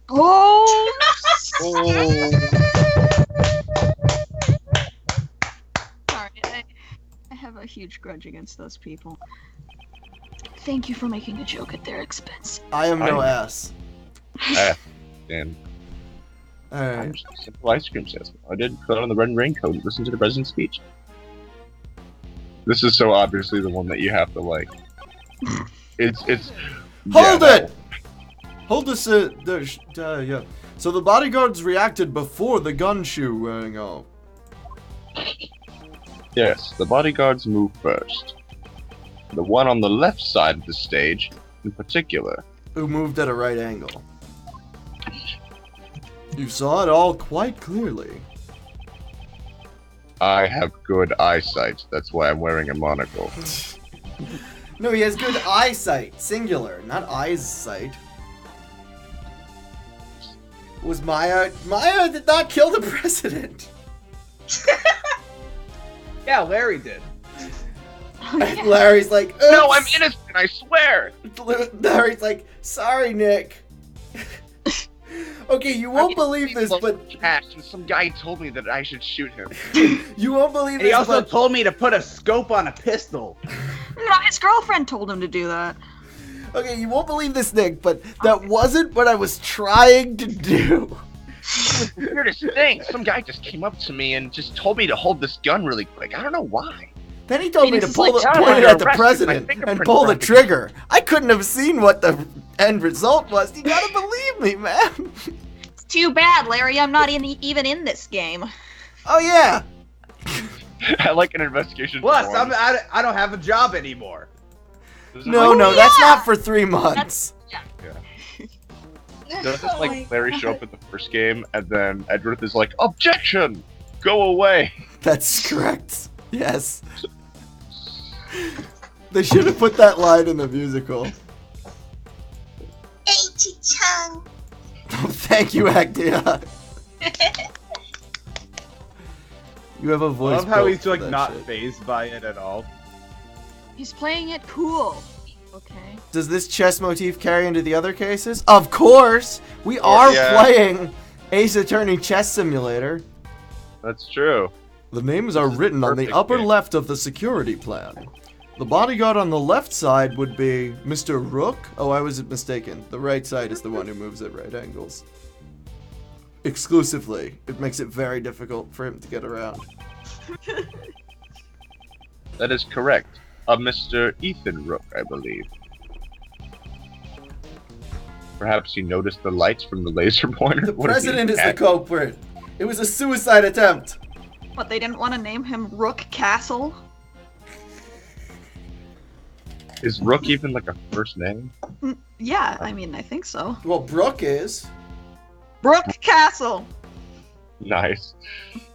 Oh. Sorry, I have a huge grudge against those people. Thank you for making a joke at their expense. I am no ass. And I'm Alright. just a simple ice cream salesman. I did put on the red raincoat and listen to the president's speech. This is so obviously the one that you have to like. It's. Hold yeah, it! Hold this, yeah. So the bodyguards reacted before the gun shoe wearing off. Yes, the bodyguards move first. The one on the left side of the stage, in particular. Who moved at a right angle. You saw it all quite clearly. I have good eyesight. That's why I'm wearing a monocle. No, he has good eyesight. Singular, not eyesight. Was Maya... Maya did not kill the president. Yeah, Larry did. And Larry's like, oops. No, I'm innocent, I swear! Larry's like, sorry, Nick. Okay, you won't believe this, but Cash, and some guy told me that I should shoot him. you won't believe And he this, also but told me to put a scope on a pistol. No, his girlfriend told him to do that. okay, you won't believe this, Nick, but that wasn't what I was trying to do. The weirdest thing. Some guy just came up to me and just told me to hold this gun really quick. I don't know why. Then he told me to it's pull like, the "Oh, point it you're at the arrested, president my and fingerprints pull are the on the trigger. I couldn't have seen what the end result was. You gotta believe me, man. It's too bad, Larry. I'm not even in this game. Oh yeah. I like an investigation. Plus, forum. I don't have a job anymore. Doesn't No, like, no, that's not for 3 months. Doesn't like Larry show up in the first game and then Edgeworth is like, objection! Go away! That's correct. Yes. They should have put that line in the musical. H-Chung. Oh, thank you, Actia. You have a I voice. love how built he's for like that not shit. fazed by it at all. He's playing it cool. Okay. Does this chess motif carry into the other cases? Of course! We are yeah. playing Ace Attorney Chess Simulator. That's true. The names are is written the on the perfect upper game. left of the security plan. The bodyguard on the left side would be Mr. Rook. Oh, I was mistaken. The right side is the one who moves at right angles. Exclusively. It makes it very difficult for him to get around. That is correct. A Mr. Ethan Rook, I believe. Perhaps he noticed the lights from the laser pointer? The What if he president is the had- culprit. It was a suicide attempt. But they didn't want to name him Rook Castle? Is Rook even like a first name? Yeah, I mean, I think so. Well, Brooke is. Rook Castle! Nice.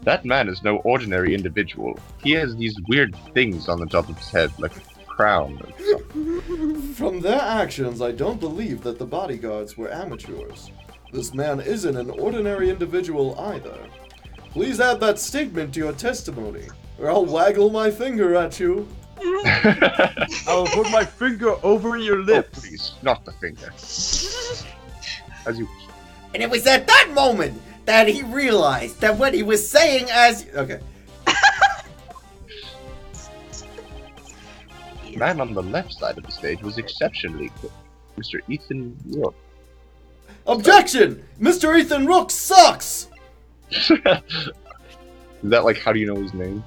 That man is no ordinary individual. He has these weird things on the top of his head, like a crown or something. From their actions, I don't believe that the bodyguards were amateurs. This man isn't an ordinary individual either. Please add that statement to your testimony, or I'll waggle my finger at you. I'll put my finger over your Oh, lips. please, not the finger. As you. And it was at that moment that he realized that what he was saying okay. Man on the left side of the stage was exceptionally quick. Mr. Ethan Rook. Objection! Mr. Ethan Rook sucks! Is that like, how do you know his name?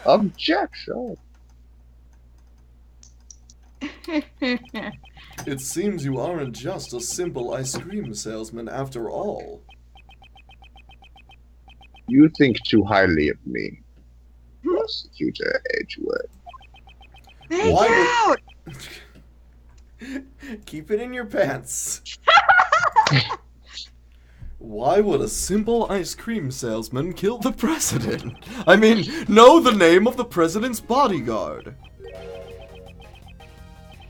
Objection! It seems you aren't just a simple ice cream salesman after all. You think too highly of me, Prosecutor Edgewood. Make Why out! Keep it in your pants. Why would a simple ice cream salesman kill the president? I mean, know the name of the president's bodyguard.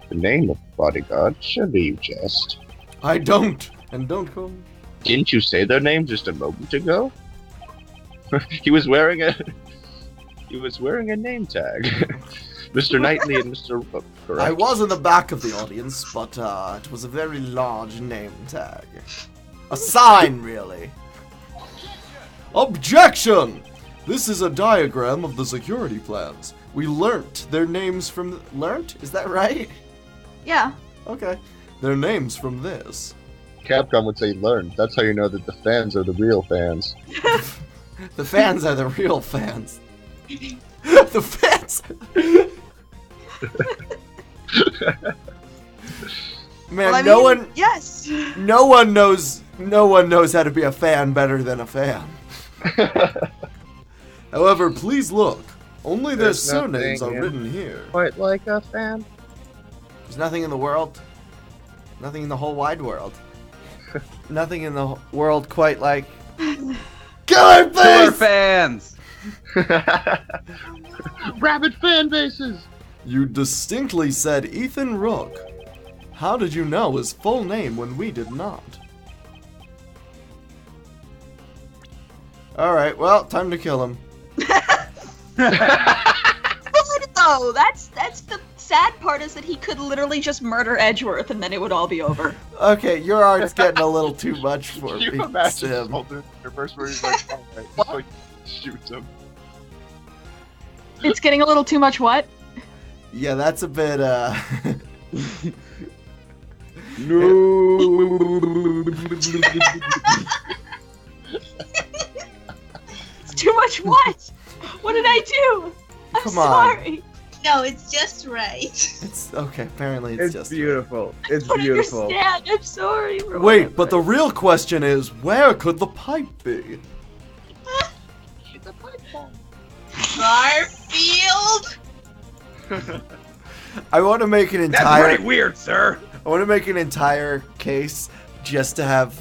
The name of the bodyguard, surely you jest. I don't. And don't call me. Didn't you say their name just a moment ago? He was wearing a name tag. Mr. Knightley and Mr. Rook, correct? I was in the back of the audience, but it was a very large name tag. A sign, really. Objection! This is a diagram of the security plans. We learnt their names from... Learnt? Is that right? Yeah. Okay. Their names from this. Capcom would say learn. That's how you know that the fans are the real fans. The fans are the real fans. The fans... Man, Well, I no mean, one... Yes. No one knows how to be a fan better than a fan. However, please look. Only their There's surnames are nothing written here. Quite like a fan. There's nothing in the world. Nothing in the whole wide world. Nothing in the world quite like... Killer Killer Face! fans. Rabid fan bases! You distinctly said Ethan Rook. How did you know his full name when we did not? Alright, well, time to kill him. though. That's the sad part is that he could literally just murder Edgeworth and then it would all be over. Okay, your art's getting a little too much for Can you me, imagine Sim. Smolder reverse where he's like, alright, just like shoots him. It's getting a little too much what? Yeah, that's a bit, It's too much what? What did I do? I'm Come on. sorry. No, it's just right. It's okay. Apparently, it's It's just beautiful. It's I don't beautiful. understand. I'm sorry. for Wait, what but the real question is, where could the pipe be? Garfield? I want to make an That's entire. pretty weird, sir. I want to make an entire case just to have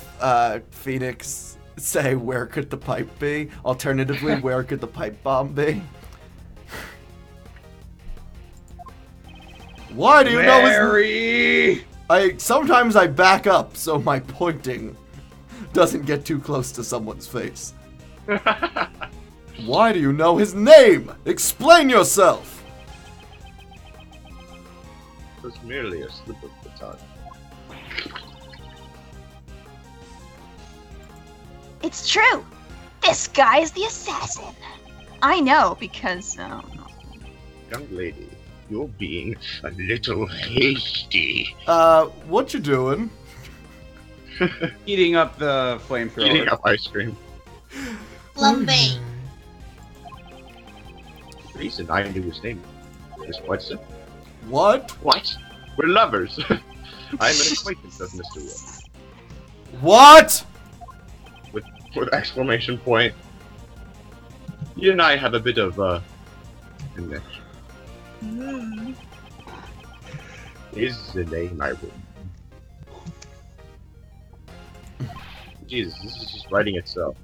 Phoenix say, "Where could the pipe be?" Alternatively, where could the pipe bomb be? Why do you know his? Mary. Sometimes I back up so my pointing doesn't get too close to someone's face. Why do you know his name? Explain yourself. It was merely a slip of the tongue. It's true. This guy is the assassin. I know because Young lady, you're being a little hasty. What you doing? Eating up the flamethrower. Eating up ice cream. Flambe. The reason I knew his name is what, sir? What? What? We're lovers. I'm an acquaintance of Mr. Wood. What? With exclamation point. You and I have a bit of connection. Is the name I would. Jesus, this is just writing itself.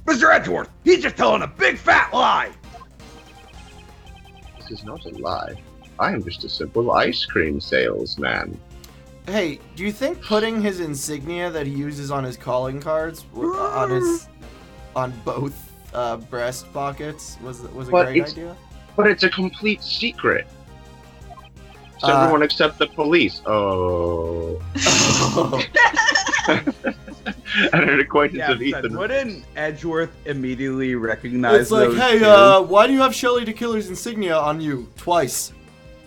Mr. Edgeworth, he's just telling a big fat lie. This is not a lie. I am just a simple ice cream salesman. Hey, do you think putting his insignia that he uses on his calling cards, on both breast pockets was a But great it's- idea. But it's a complete secret. So Uh, everyone except the police. Oh. And an acquaintance Yeah, of Ethan. wouldn't Edgeworth immediately recognize It's like, those hey, two? why do you have Shelly the Killer's insignia on you twice?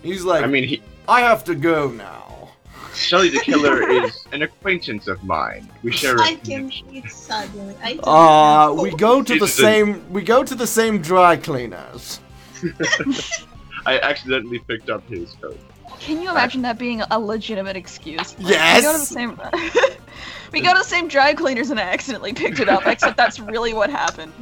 He's like, I mean, I have to go now. Shelly the Killer is an acquaintance of mine. We share a I can eat suddenly. I don't We go to the Jesus. same dry cleaners. I accidentally picked up his coat. Can you imagine that being a legitimate excuse? Like, Yes! We go to the same, we go to the same dry cleaners and I accidentally picked it up, except that's really what happened.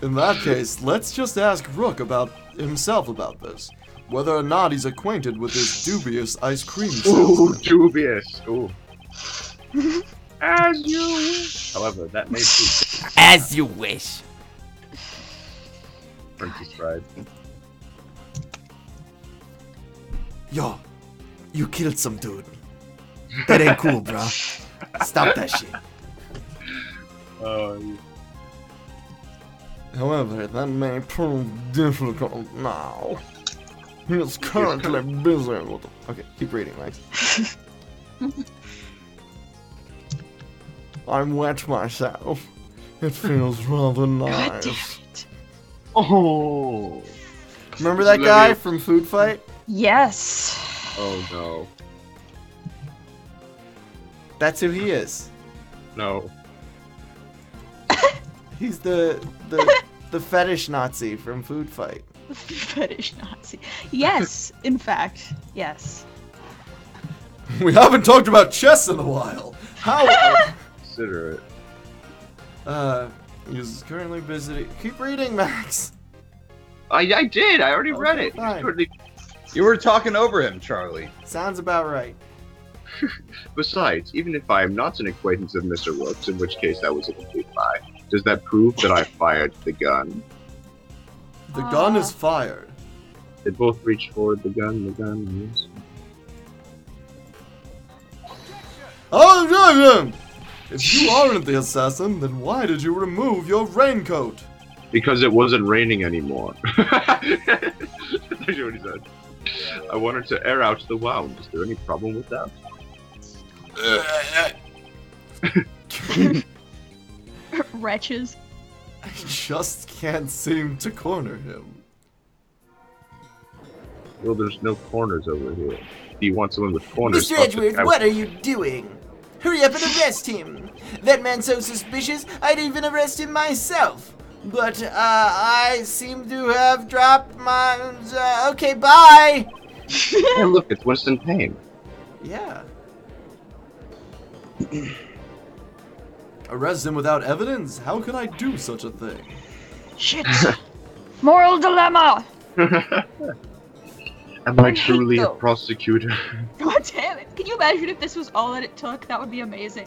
In that case, let's just ask Rook about himself about this. Whether or not he's acquainted with this dubious ice cream Ooh, salesman. dubious. Ooh. As you wish. However, that may be As you wish. Princess Bride. Yo, you killed some dude. That ain't cool, bro. Stop that shit. Oh, However, that may prove difficult now. He is currently busy with the... Okay, keep reading, Max. I'm wet myself. It feels rather God damn nice. it. Oh. Remember that guy from Food Fight? Yes. Oh no. That's who he is. No. He's the fetish Nazi from Food Fight. Fetish Nazi. Yes, in fact, yes. We haven't talked about chess in a while. How? Consider it. He's currently busy. Keep reading, Max. I did. I already read Okay, it. fine. Currently- You were talking over him, Charlie. Sounds about right. Besides, even if I am not an acquaintance of Mr. Rooks, in which case that was a complete lie, does that prove that I fired the gun? The gun is fired. They both reached forward. The gun. Yes. Oh, yeah. If you aren't the assassin, then why did you remove your raincoat? Because it wasn't raining anymore. That's what he said. I wanted to air out the wound. Is there any problem with that? Wretches. I just can't seem to corner him. Well, there's no corners over here. Do you want someone with corners? Mr. Edgeworth, what are you doing? Hurry up and arrest him. That man's so suspicious, I'd even arrest him myself. But, I seem to have dropped my... okay, bye! Hey, look, it's Winston Payne. Yeah. Arrest him without evidence? How could I do such a thing? Shit. Moral dilemma. Am I truly a though. prosecutor? God damn it. Can you imagine if this was all that it took? That would be amazing.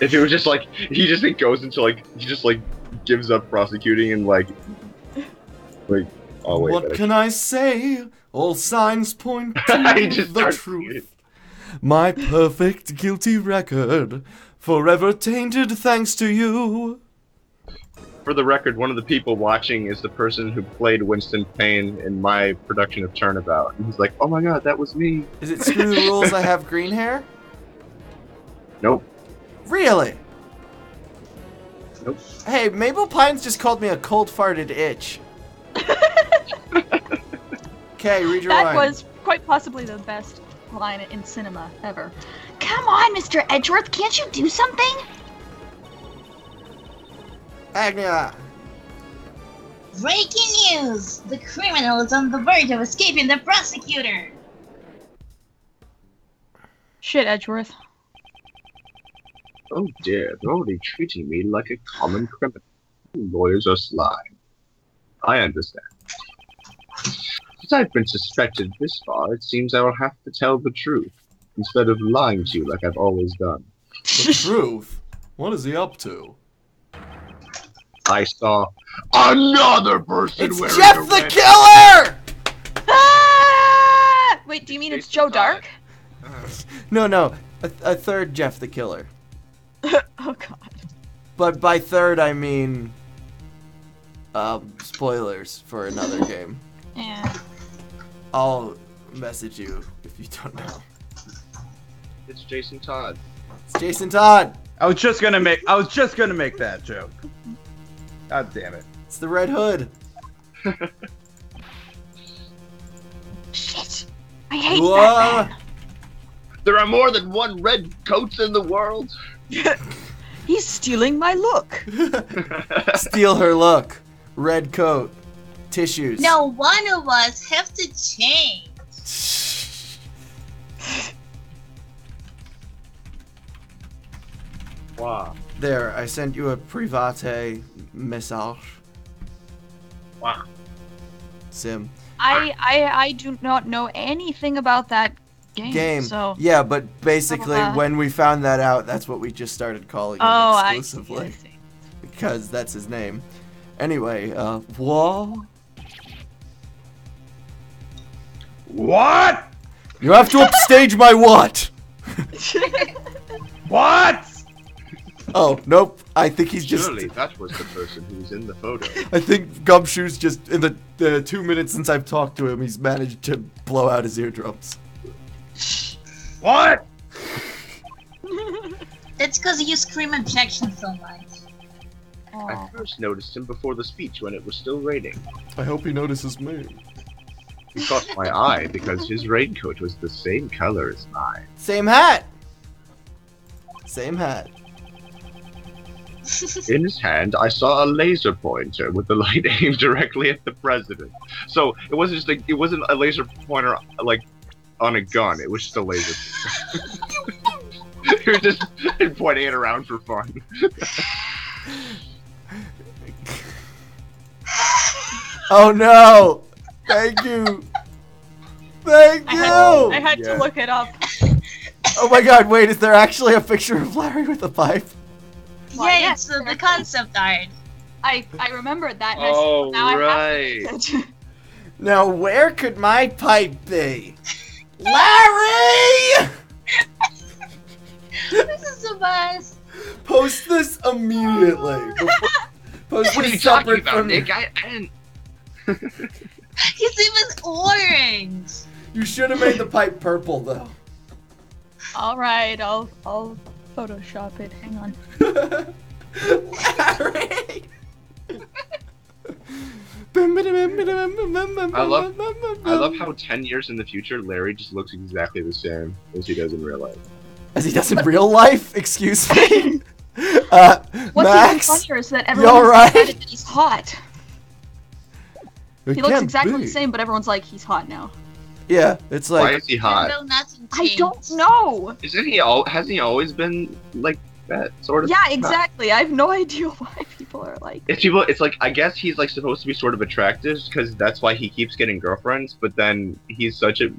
If it was just like, he just goes into like, he just like gives up prosecuting and like, oh wait. What can I say? All signs point He to just the starts truth. My perfect guilty record, forever tainted thanks to you. For the record, one of the people watching is the person who played Winston Payne in my production of Turnabout. And he's like, oh my god, that was me. Is it screw the rules I have green hair? Nope. Really? Nope. Hey, Mabel Pines just called me a cold-farted itch. Okay, read your That line. was quite possibly the best line in cinema ever. Come on, Mr. Edgeworth, can't you do something? Agnia. Breaking news! The criminal is on the verge of escaping the prosecutor! Shit, Edgeworth. Oh dear, they're already treating me like a common criminal. Lawyers are sly. I understand. Since I've been suspected this far, it seems I will have to tell the truth, instead of lying to you like I've always done. The truth? What is he up to? I saw another person It's wearing Jeff a the red- Killer! Ah! Wait, do you mean it's Joe Dark? No, a third Jeff the Killer. Oh god. But by third, I mean... spoilers for another game. Yeah. I'll message you if you don't know. It's Jason Todd. It's Jason Todd. I was just gonna make that joke. God damn it. It's the Red Hood. Shit. I hate Whoa. Batman. There are more than one red coats in the world. He's stealing my look. Steal her look. Red coat. Tissues. No one of us have to change. Wow. There, I sent you a private message. Wow. Sim. I do not know anything about that game. So. Yeah, but basically, Uh, when we found that out, that's what we just started calling him Oh, I exclusively. see. Because that's his name. Anyway, whoa. What? You have to upstage my what? What? Oh, nope. I think he's just. Surely that was the person who was in the photo. I think Gumshoe's just, in the 2 minutes since I've talked to him, he's managed to blow out his eardrums. What? That's because you scream objection so much. I first noticed him before the speech when it was still raining. I hope he notices me. He caught my eye because his raincoat was the same color as mine. Same hat! Same hat. In his hand, I saw a laser pointer with the light aimed directly at the president. So it wasn't just it wasn't a laser pointer like on a gun. It was just a laser pointer. He was just pointing it around for fun. Oh no! Thank you! Thank you! I had to look it up. Oh my god, wait, is there actually a picture of Larry with a pipe? Well, Yeah, yes, it's the concept art. I remembered that. And Oh, now right. I have to Now, where could my pipe be? Larry! This is the best. Post this immediately. Post What are this you talking separate about, from- Nick? I didn't. He's even orange. You should have made the pipe purple, though. All right, I'll Photoshop it. Hang on. Larry! I love how 10 years in the future, Larry just looks exactly the same as he does in real life. As he does in real life? Excuse me? What's Max? even funnier is that you everyone alright? decided that he's hot. It He looks can't exactly be. the same, but everyone's like, he's hot now. Yeah, it's Why like... is he hot? No, nothing I changed. don't know. Isn't he hasn't he always been like that sort of? Yeah, exactly. I have no idea why people are like. It's like I guess he's like supposed to be sort of attractive because that's why he keeps getting girlfriends. But then he's such a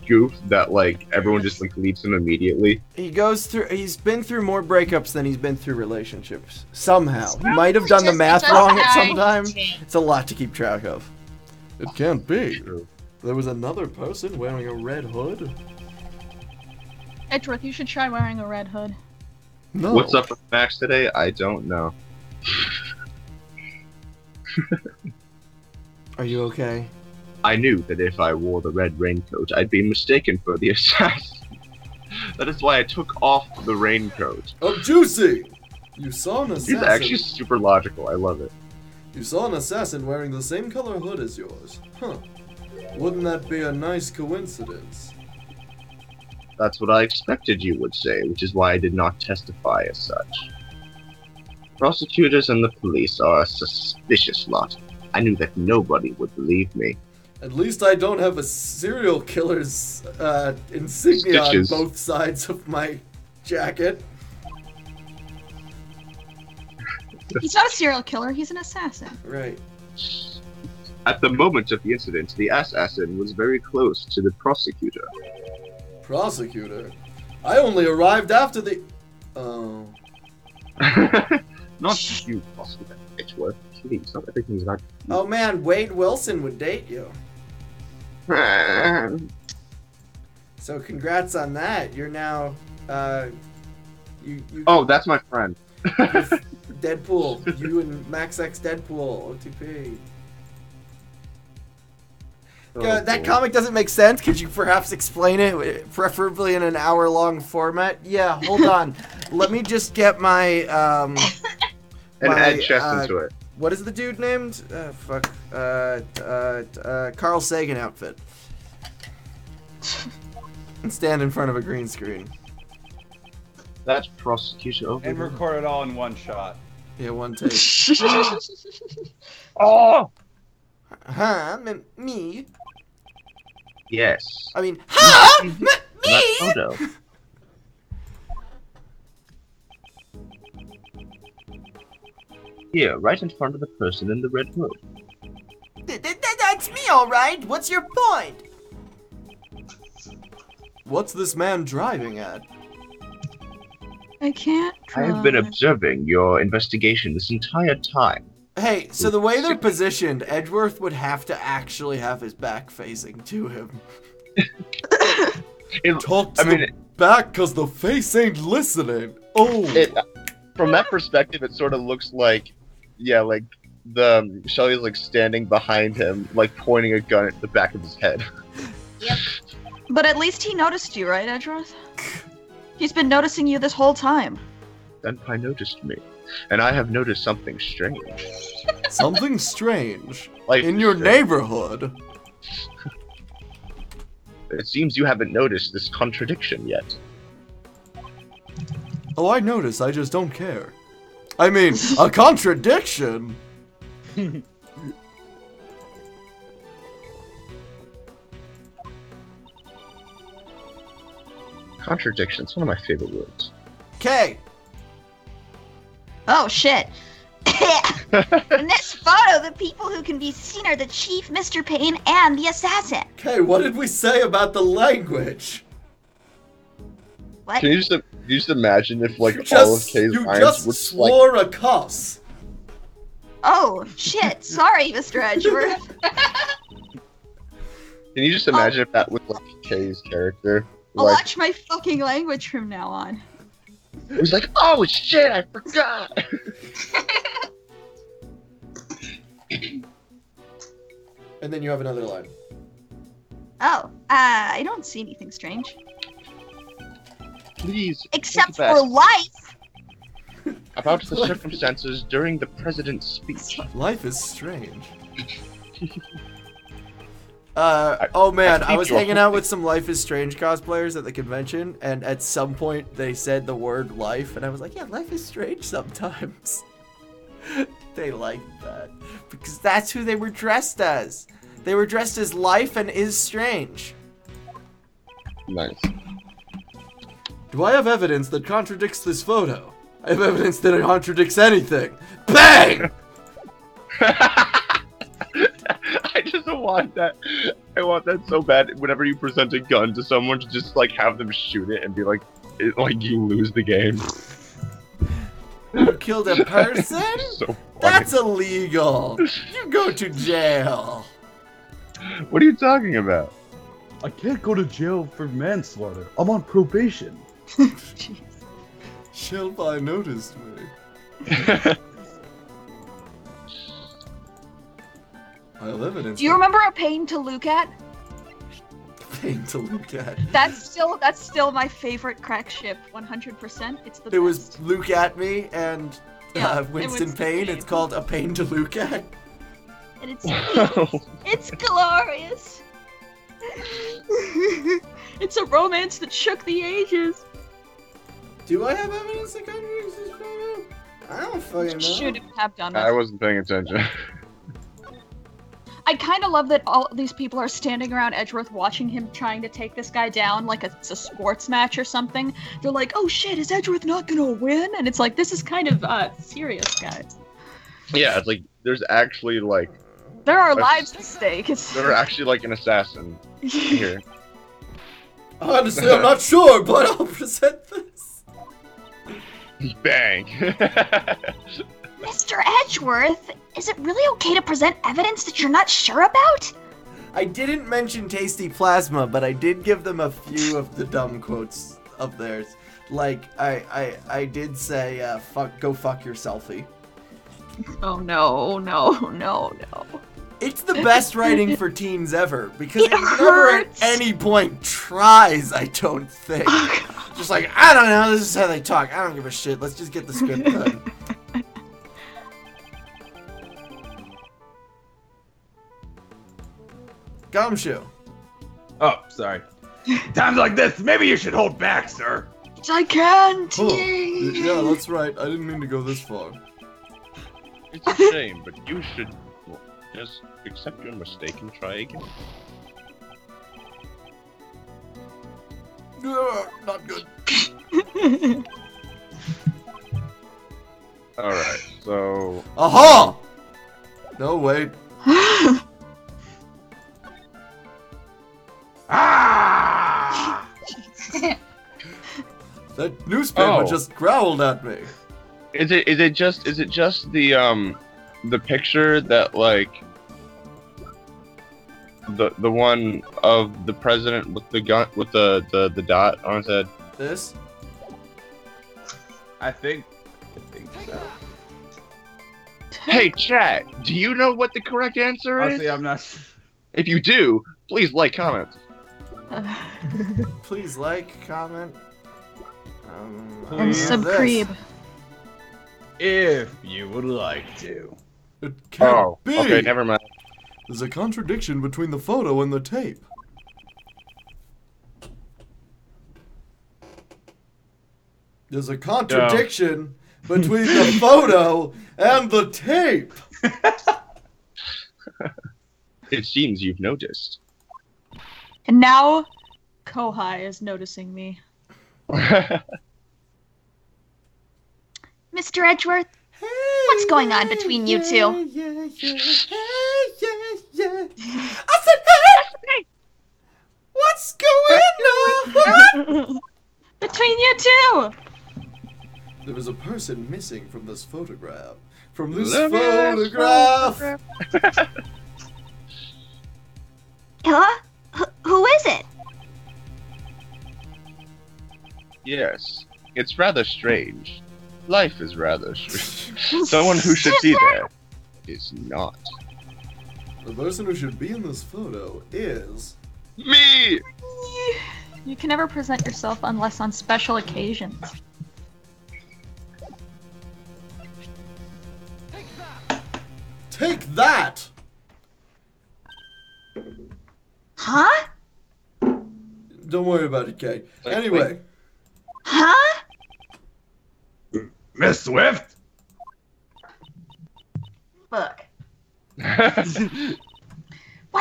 goof that like everyone just like leaves him immediately. He's been through more breakups than he's been through relationships. Somehow. He might have done the Just math because wrong at I some time. changed. It's a lot to keep track of. It can't be. There was another person wearing a red hood. Edgeworth, you should try wearing a red hood. No. What's up with Max today? I don't know. Are you okay? I knew that if I wore the red raincoat, I'd be mistaken for the assassin. That is why I took off the raincoat. Oh, juicy! You saw an He's actually super logical. I love it. You saw an assassin wearing the same color hood as yours. Huh. Wouldn't that be a nice coincidence? That's what I expected you would say, which is why I did not testify as such. Prosecutors and the police are a suspicious lot. I knew that nobody would believe me. At least I don't have a serial killer's insignia Stitches. on both sides of my jacket. He's not a serial killer. He's an assassin. Right. At the moment of the incident, the assassin was very close to the prosecutor. Prosecutor? I only arrived after the... Oh. Not you, prosecutor Edgeworth. Please, not everything's about Oh man, Wade Wilson would date you. So congrats on that. You're now, you Oh, that's my friend. Deadpool. You and Max X Deadpool. OTP. That comic doesn't make sense. Could you perhaps explain it, preferably in an hour-long format? Yeah, hold on. Let me just get my And add chest into it. What is the dude named? Carl Sagan outfit. And stand in front of a green screen. That's prosecution over. And record it all in one shot. Yeah, one take. Oh! Huh? Me? Yes. I mean, huh? That photo. Here, right in front of the person in the red hood. That's me, all right. What's your point? What's this man driving at? I can't. I have been observing your investigation this entire time. Hey, so the way they're positioned, Edgeworth would have to actually have his back facing to him. Talk to the back, cause the face ain't listening. Oh. From that perspective, it sort of looks like, yeah, like the Shelly's like standing behind him, like pointing a gun at the back of his head. Yep. But at least he noticed you, right, Edgeworth? He's been noticing you this whole time. Senpai noticed me, and I have noticed something strange. Something strange? Like in your neighborhood? It seems you haven't noticed this contradiction yet. Oh, I notice, I just don't care. I mean, a contradiction? Contradiction's one of my favorite words. Okay. Oh shit. In this photo, the people who can be seen are the Chief, Mr. Payne, and the assassin. Okay, what did we say about the language? What? Can you just imagine if like all of K's lines would swore a cuss. Oh shit! Sorry, Mr. Edgeworth. Can you just imagine if that was like K's character? I'll Like, watch my fucking language from now on. it was like, oh shit, I forgot. And then you have another line. Oh, I don't see anything strange. Please. Except think for life. about the circumstances during the president's speech. Life is strange. Oh man, I was hanging out with some Life is Strange cosplayers at the convention, and at some point they said the word life, and I was like, yeah, life is strange sometimes. They liked that. Because that's who they were dressed as. They were dressed as life and is strange. Nice. Do I have evidence that contradicts this photo? I have evidence that it contradicts anything. Bang! I just want that. I want that so bad. Whenever you present a gun to someone, to just like have them shoot it and be like, like you lose the game. You killed a person? So funny. That's illegal. You go to jail. What are you talking about? I can't go to jail for manslaughter. I'm on probation. Shelby noticed me. I have evidence. Do you remember A Pain to Look At? Pain to look at. That's still my favorite crack ship, 100%. It's the There was best. Luke at Me and Yeah, Winston Winston Payne. Payne. It's called A Pain to Look At. And it's it's glorious. It's a romance that shook the ages. Do I have evidence that contradicts this photo? I don't fucking know. Should have done I it. wasn't paying attention. I kind of love that all these people are standing around Edgeworth watching him trying to take this guy down like it's a sports match or something. They're like, oh shit, is Edgeworth not gonna win? And it's like, this is kind of serious, guys. Yeah, it's like there's actually like There are lives at stake. It's there's actually like an assassin here. Honestly, I'm not sure, but I'll present this. Bang. Mr. Edgeworth, is it really okay to present evidence that you're not sure about? I didn't mention Tasty Plasma, but I did give them a few of the dumb quotes of theirs. Like I did say, go fuck your selfie. Oh no, no, no, no. It's the best writing for teens ever because It it never at hurts. any point tries. I don't think. Just like I don't know. This is how they talk. I don't give a shit. Let's just get the script done. Gumshoe. Oh, sorry. Times like this, maybe you should hold back, sir. I can't. Oh, Yay. yeah, that's right. I didn't mean to go this far. It's a shame, but you should just accept your mistake and try again. Not good. Alright, so... Aha! No, wait. Ah! That newspaper Oh. just growled at me. Is it just the picture that like the one of the president with the gun with the dot on his head? This? I think so. Hey chat, do you know what the correct answer is? Honestly, I'm not. If you do, please like, comment. Please like, comment. Please. And this. subscribe. If you would like to. It can't Oh, be. okay, never mind. There's a contradiction between the photo and the tape. There's a contradiction between the photo and the tape. It seems you've noticed. And now, Kohai is noticing me. Mr. Edgeworth, what's going on between you two? I said, hey! What's going on? Between you two! There was a person missing from this photograph. From this Look at this photograph. Huh? Who is it? Yes, it's rather strange. Life is rather strange. Someone who should be there is not. The person who should be in this photo is... Me! You can never present yourself unless on special occasions. Take that! Huh? Don't worry about it, Kay. Wait, Anyway. Huh? Miss Swift? Look. Why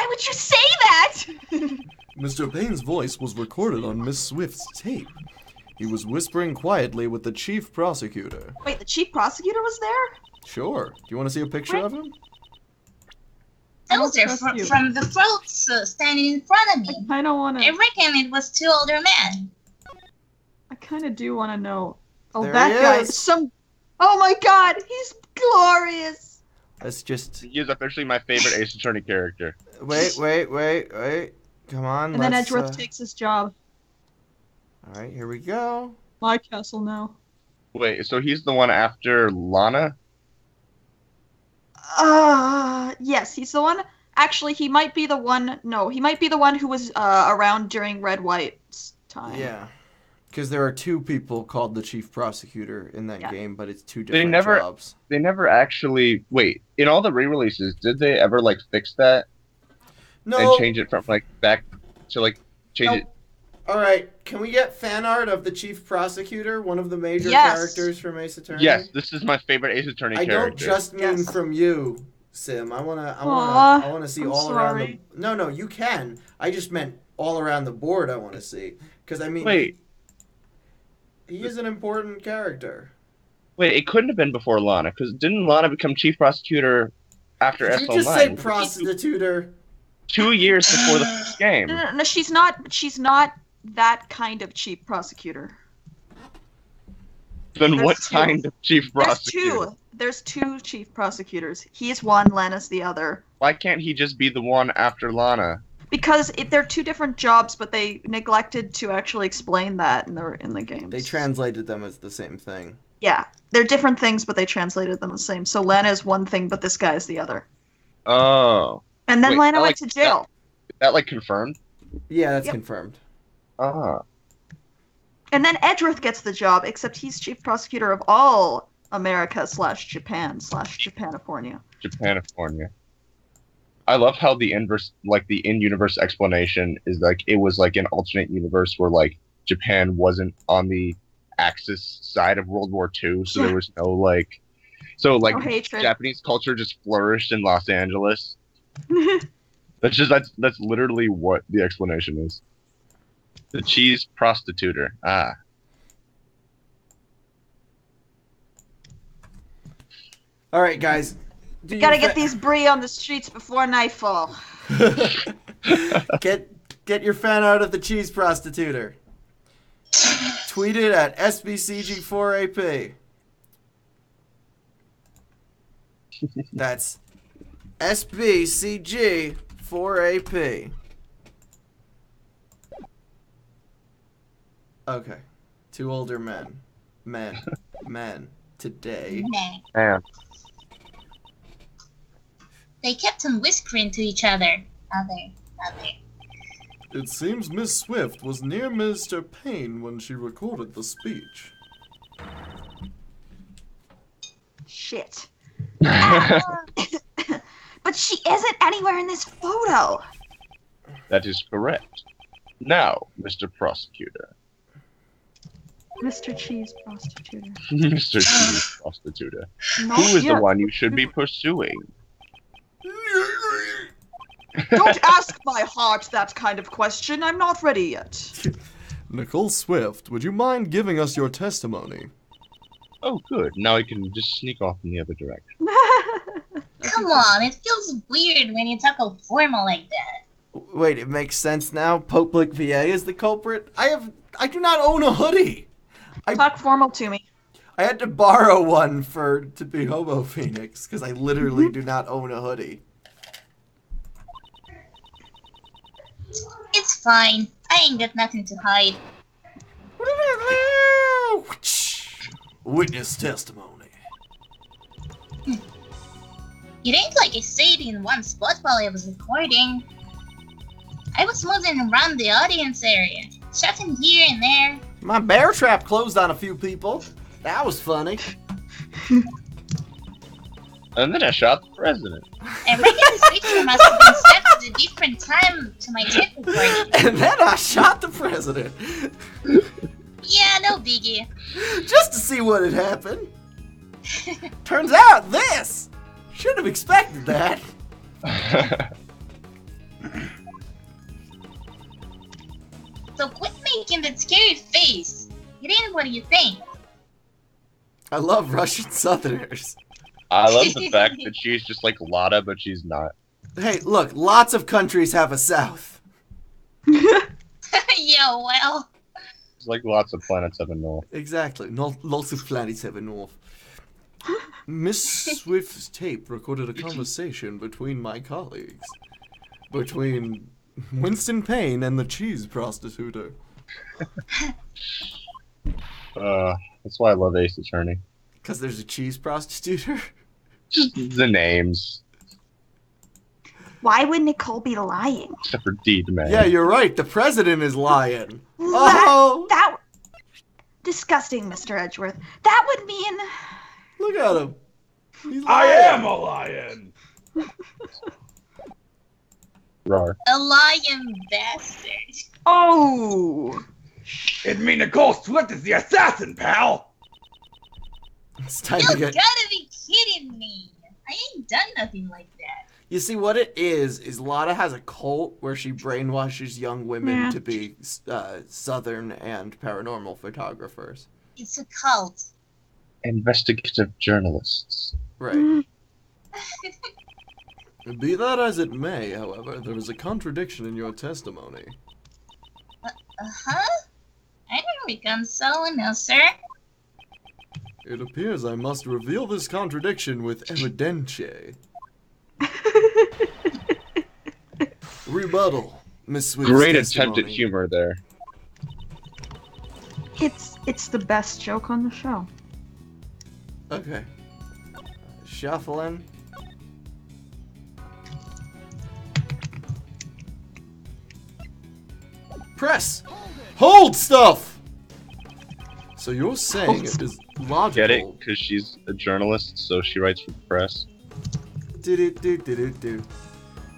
would you say that? Mr. Payne's voice was recorded on Miss Swift's tape. He was whispering quietly with the chief prosecutor. Wait, the chief prosecutor was there? Sure. Do you want to see a picture of him? Those are trust you. from the folks standing in front of me. I don't want I to. reckon it was two older men. I kind of do want to know. Oh, There that he guy. is. Oh my god, he's glorious! Let's just... He is officially my favorite Ace Attorney character. Wait. Come on, And then let's... Edgeworth takes his job. Alright, here we go. My castle now. Wait, so he's the one after Lana? Yes, he's the one. Actually, he might be the one. No, he might be the one who was around during Red White's time. Yeah. Because there are two people called the chief prosecutor in that Yeah. game, but it's two They different never- jobs. They never actually... Wait, in all the re-releases, did they ever, like, fix that? No. And change it from, like, back to, like, change Nope. it... Alright, can we get fan art of the chief prosecutor, one of the major Yes. characters from Ace Attorney? Yes, this is my favorite Ace Attorney I character. don't just mean Yes. from you, Sim. I wanna Aw, see I'm all around sorry. the. No, you can. I just meant all around the board. I want to see because I mean, Wait, he is an important character. wait, it couldn't have been before Lana, because didn't Lana become chief prosecutor after Did you SL9? just say prostituter? 2 years before the first game. No, she's not. She's not that kind of chief prosecutor. Then There's what two. kind of chief There's prosecutor? two. There's two chief prosecutors. He's one, Lana's the other. Why can't he just be the one after Lana? Because they're two different jobs, but they neglected to actually explain that in the games. They translated them as the same thing. Yeah, they're different things, but they translated them the same. So Lana is one thing, but this guy is the other. Oh. And then Wait, Lana went to jail. That like confirmed? Yeah, that's Yep. confirmed. Ah. And then Edgeworth gets the job, except he's chief prosecutor of all America / Japan / Japanifornia. Japanifornia. I love how the inverse, like the in-universe explanation is like it was like an alternate universe where like Japan wasn't on the Axis side of World War II, so there was no like, so like No hatred. Japanese culture just flourished in Los Angeles. That's literally what the explanation is. The cheese prostituter. Ah. All right, guys. Do Gotta your get these brie on the streets before nightfall. get your fan art of the cheese prostituter. Tweet it at SBCG4AP. That's SBCG4AP. Okay. Two older men. Men. Today. Nah. Man. They kept on whispering to each other. Other. It seems Miss Swift was near Mr. Payne when she recorded the speech. Shit. But she isn't anywhere in this photo. That is correct. Now, Mr. Prosecutor. Mr. Cheese Prostituter. Mr. Cheese Prostituter. Not Who is yet. the one you should be pursuing? Don't ask my heart that kind of question. I'm not ready yet. Nicole Swift, would you mind giving us your testimony? Oh, good. Now I can just sneak off in the other direction. Come on, it feels weird when you talk all formal like that. Wait, it makes sense now? Public VA is the culprit? I do not own a hoodie! Talk formal to me. I had to borrow one to be Hobo Phoenix, because I literally do not own a hoodie. It's fine. I ain't got nothing to hide. Witness testimony. It ain't like I stayed in one spot while I was recording. I was moving around the audience area, shouting here and there. My bear trap closed on a few people. That was funny. And then I shot the president. I reckon this picture must have been set at a different time to my tape recording. And then I shot the president. Yeah, no biggie. Just to see what had happened. Turns out this! Should have expected that. So quit making that scary face. It ain't what you think. I love Russian Southerners. I love the fact that she's just like Lotta, but she's not. Hey, look, lots of countries have a South. Yeah, well. It's like lots of planets up in north. Exactly. Lots of planets have a north. Miss Swift's tape recorded a conversation between my colleagues. Between Winston Payne and the cheese prostituter. That's why I love Ace Attorney. Because there's a cheese prostituter? Just the names. Why would Nicole be lying? Except for Deed Man. Yeah, you're right. The president is lying. That disgusting, Mr. Edgeworth. That would mean Look at him. He's I lying. am a lion. Rar. A lion bastard. It mean Nicole Swift is the assassin, pal. It's time You to get... gotta be kidding me. I ain't done nothing like that. You see, what it is Lotta has a cult where she brainwashes young women Yeah. to be Southern and paranormal photographers. It's a cult. Investigative journalists. Right. Be that as it may, however, there is a contradiction in your testimony. Uh-huh? I don't reckon so, no, sir. It appears I must reveal this contradiction with evidence. Rebuttal. Miss Swift's Great testimony. attempt at humor there. It's the best joke on the show. Okay. Shuffling. Press! Hold stuff! So you're saying it is logical. Get it? Because she's a journalist, so she writes for the press. Do.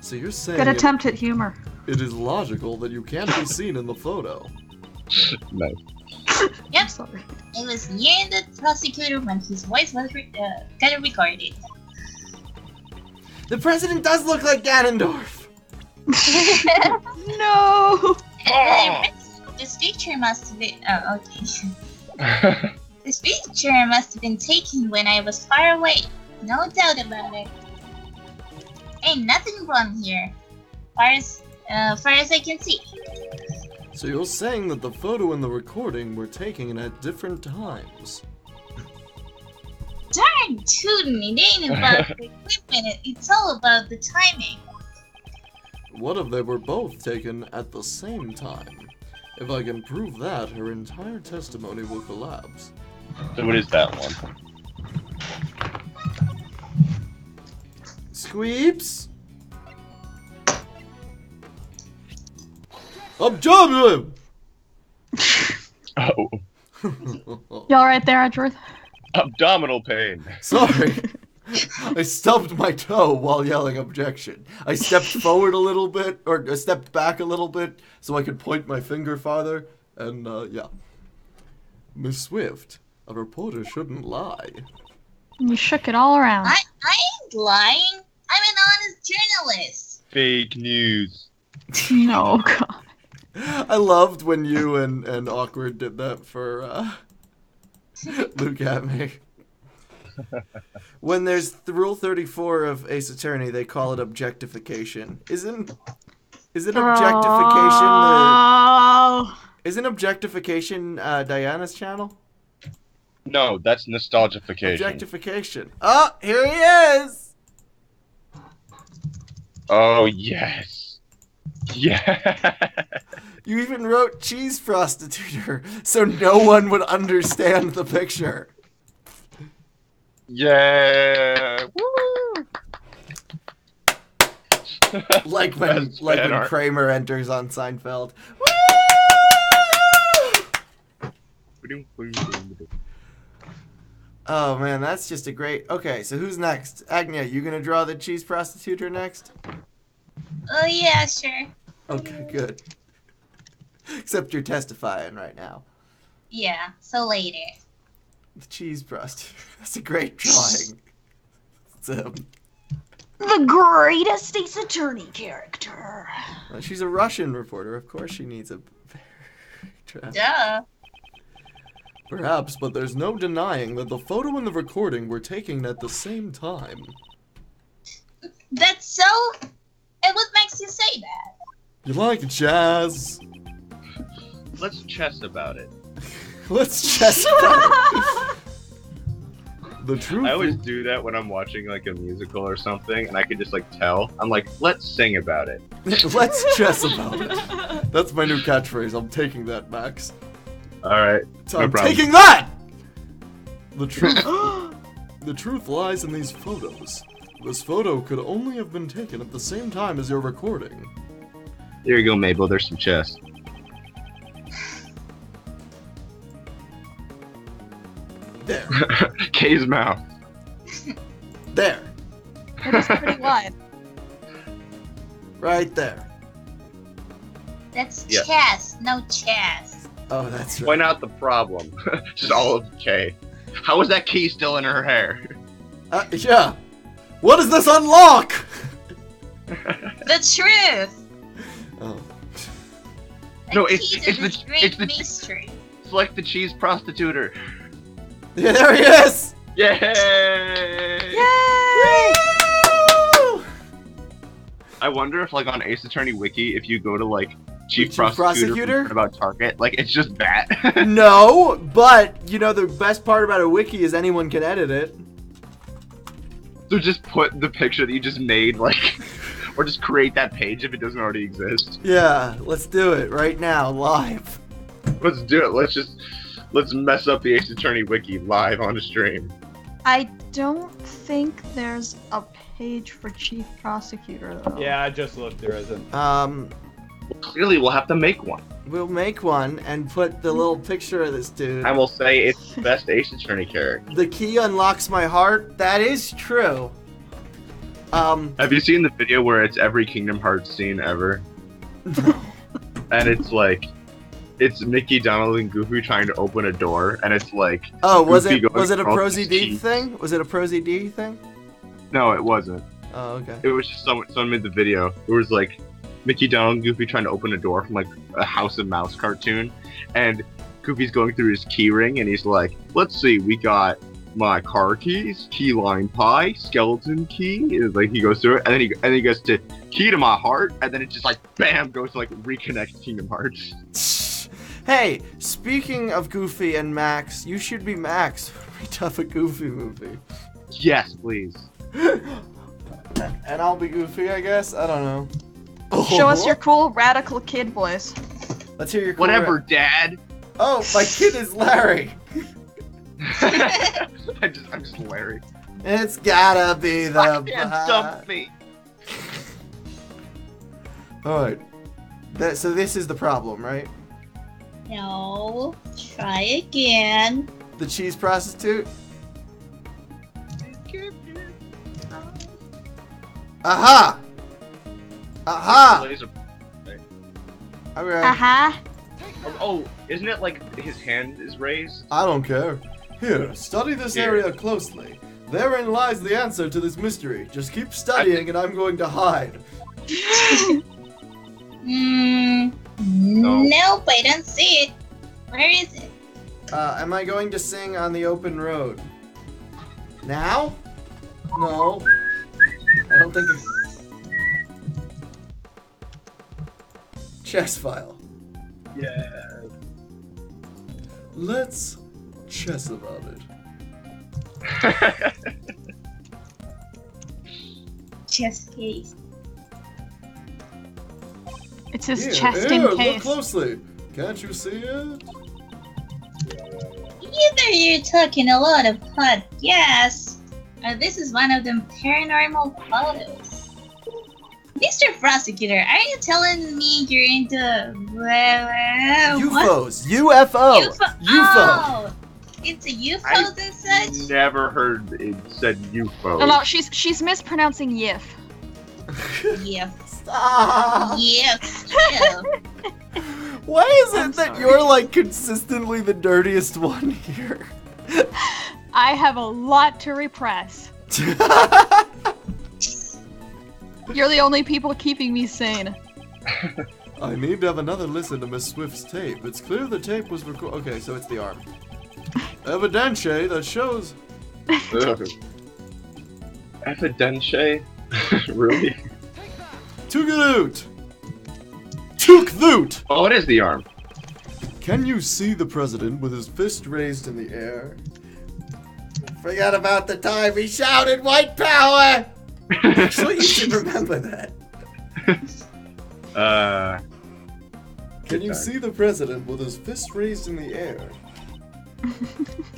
So you're saying Good attempt at humor. it is logical that you can't be seen in the photo. Nice. Yep, Sorry. it was near the prosecutor when his voice was kind of recorded. The president does look like Ganondorf! No. This picture must have been. Oh, okay. This picture must have been taken when I was far away. No doubt about it. Ain't nothing wrong here, far as I can see. So you're saying that the photo and the recording were taken at different times? Darn tootin', it ain't about the equipment, it's all about the timing. What if they were both taken at the same time? If I can prove that, her entire testimony will collapse. So what is that one? Squeeps? Objective! Oh, You alright there, Edgeworth? abdominal pain. Sorry. I stubbed my toe while yelling objection. I stepped forward a little bit, or I stepped back a little bit, so I could point my finger farther, and, yeah. Miss Swift, a reporter shouldn't lie. You shook it all around. I ain't lying. I'm an honest journalist. Fake news. No, God. I loved when you and Awkward did that for, Luke at me. When there's the Rule 34 of Ace Attorney, they call it objectification. Isn't objectification Isn't objectification Diana's channel? No, that's nostalgification. Objectification. Oh, here he is! Oh, yes. Yeah. You even wrote cheese prostituter, so no one would understand the picture. Yeah. Woo. Like when That's fan art. Kramer enters on Seinfeld. Oh man, that's just a great. Okay, so who's next? Agnia, you gonna draw the cheese prostituter next? Oh yeah, sure. Okay, good. Except you're testifying right now. Yeah, so later. The cheese prostitute. That's a great drawing. The greatest Ace Attorney character. She's a Russian reporter. Of course she needs a Duh. Perhaps, but there's no denying that the photo and the recording were taken at the same time. That's so? And what makes you say that? You like jazz? Let's chess about it. Let's chess about it. The truth. I always do that when I'm watching like a musical or something, and I can just like tell. I'm like, let's sing about it. Let's chess about it. That's my new catchphrase. I'm taking that, Max. All right. So No I'm problem. taking that. The truth. The truth lies in these photos. This photo could only have been taken at the same time as your recording. There you go, Mabel. There's some chess. There. Kay's mouth. There. It is pretty wide. Right there. That's Yeah. chess, no chess. Oh, that's right. Point out the problem. Just all of Kay. How is that key still in her hair? Yeah. What does this unlock? The truth. Oh. No, The it's- key to it's the- this great it's the- mystery. It's like the cheese prostituter. Yeah, there he is. Yay! Woo! I wonder if, like, on Ace Attorney Wiki, if you go to like Chief Chief Prosecutor? Prosecutor about Target, like it's just that. No, but you know the best part about a wiki is anyone can edit it. So just put the picture that you just made, like, Or just create that page if it doesn't already exist. Yeah, let's do it right now, live. Let's do it. Let's mess up the Ace Attorney wiki live on the stream. I don't think there's a page for Chief Prosecutor though. Yeah, I just looked. There isn't. Well, clearly, we'll have to make one. We'll make one and put the little picture of this dude. I will say it's the best Ace Attorney character. The key unlocks my heart. That is true. Have you seen the video where it's every Kingdom Hearts scene ever? And it's like, it's Mickey, Donald, and Goofy trying to open a door, and it's like. Oh, was Goofy it going a across Prosy his D cheeks. thing? Was it a Prosy D thing? No, it wasn't. Oh, okay. It was just someone made the video. It was like Mickey, Donald, and Goofy trying to open a door from like a House of Mouse cartoon, and Goofy's going through his key ring, and he's like, "Let's see, we got my car keys, key lime pie, skeleton key." It's like he goes through it, and then he goes to key to my heart, and then it just like bam goes to like reconnect Kingdom Hearts. Hey, speaking of Goofy and Max, you should be Max when we have a Goofy movie. Yes, please. And I'll be Goofy, I guess? I don't know. Show us your cool radical kid voice. Let's hear your cool Whatever, Dad. Oh, my kid is Larry. I'm just Larry. It's gotta be the I can't dump me. Alright. So this is the problem, right? No. Try again. The cheese prostitute? Aha! Aha! Laser. Okay. Uh-huh. Oh, isn't it like his hand is raised? I don't care. Here, study this Here. area closely. Therein lies the answer to this mystery. Just keep studying and I'm going to hide. Nope, I don't see it. Where is it? Am I going to sing on the open road? Now? No. I don't think Chess file. Yeah. Let's chess about it. Chess case. It's his Here, chest here, in look case. closely. Can't you see it? Either you're talking a lot of hot gas, or this is one of them paranormal photos. Mr. Prosecutor, are you telling me you're into UFOs. UFO. UFO. Oh, into UFOs and such? Never heard it said UFO. No, she's mispronouncing Yif. Yeah. Stop. Yeah. Why is it I'm that sorry. you're like consistently the dirtiest one here? I have a lot to repress. You're the only people keeping me sane. I need to have another listen to Miss Swift's tape. It's clear the tape was recorded. Okay, so it's the arm. Evidence that shows. Evidence? Really? Took it out. Took thoot. Oh, it is the arm. Can you see the president with his fist raised in the air? Forget about the time he shouted white power! Actually, you should remember that. Can you see the president with his fist raised in the air?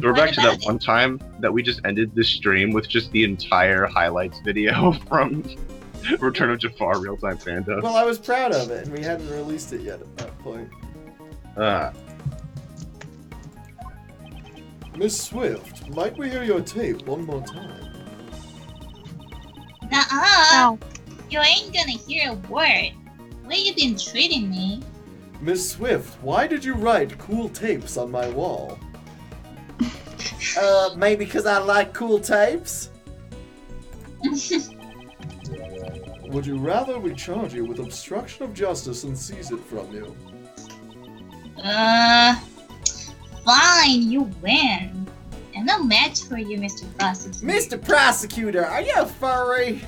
We're back to about that it? one time that we just ended the stream with just the entire highlights video from Return of Jafar Real-Time Fandom. Well, I was proud of it, and we hadn't released it yet at that point. Miss Swift, might we hear your tape one more time? Nuh-uh. Ow. You ain't gonna hear a word. Way you been treating me. Miss Swift, why did you write cool tapes on my wall? Maybe because I like cool tapes? Would you rather we charge you with obstruction of justice and seize it from you? Fine, you win. I'm no match for you, Mr. Prosecutor. Mr. Prosecutor, are you a furry?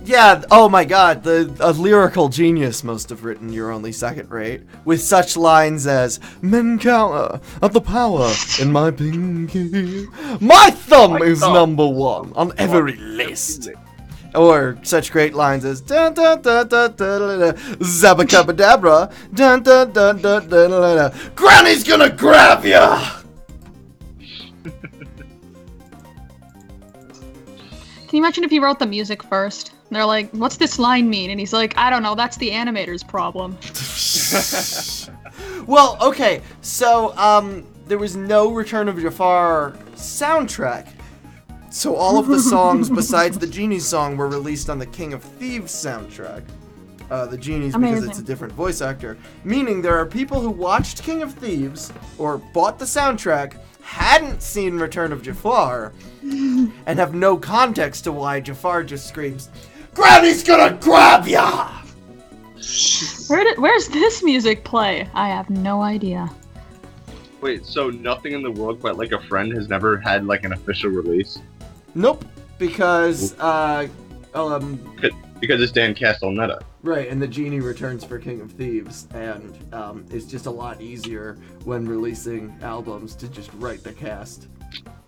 Yeah, oh my god, a lyrical genius must have written You're Only Second Rate, with such lines as, Men counter of the power in my pinky. My thumb is number one on every list. Or such great lines as dun dun dun dun dun dun dun zabacabadabra dun dun dun dun dun dun dun. Granny's gonna grab ya! Can you imagine if he wrote the music first? And they're like, what's this line mean? And he's like, I don't know, that's the animator's problem. Well, okay, so there was no Return of Jafar soundtrack. So all of the songs besides the Genie song were released on the King of Thieves soundtrack. The Genie's because it's a different voice actor. Meaning there are people who watched King of Thieves or bought the soundtrack, hadn't seen Return of Jafar, and have no context to why Jafar just screams, Granny's gonna grab ya! Where's this music play? I have no idea. Wait, so nothing in the world but like a friend has never had like an official release? Nope, because Because it's Dan Castellaneta. right, and the Genie returns for King of Thieves, and it's just a lot easier when releasing albums to just write the cast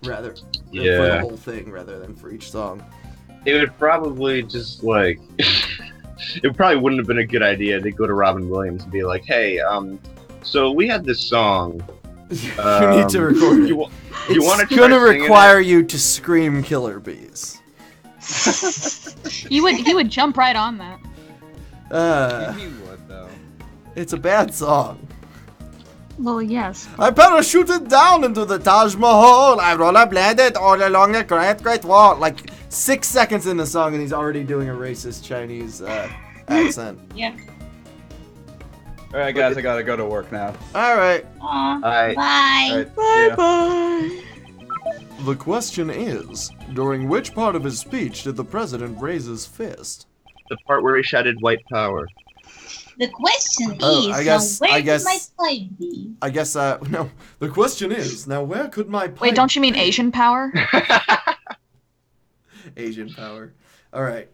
rather than for the whole thing rather than for each song. It would probably just like it probably wouldn't have been a good idea to go to Robin Williams and be like, hey, so we had this song. You need to record it. You want It's to gonna require you to scream Killer Bees. He would jump right on that. He would though. It's a bad song. Well, yes. I parachuted down into the Taj Mahal. I rollerbladed all along the Great Wall. Like 6 seconds in the song, and he's already doing a racist Chinese accent. Yeah. All right, guys, I gotta go to work now. All right. Aw, Alright. bye. All right, Bye. The question is, during which part of his speech did the president raise his fist? The part where he shouted white power. The question Oh, is, I guess- now where I guess- could my slide be? I guess, no. The question is, now where could my pipe Wait, don't you mean Asian power? Asian power. All right,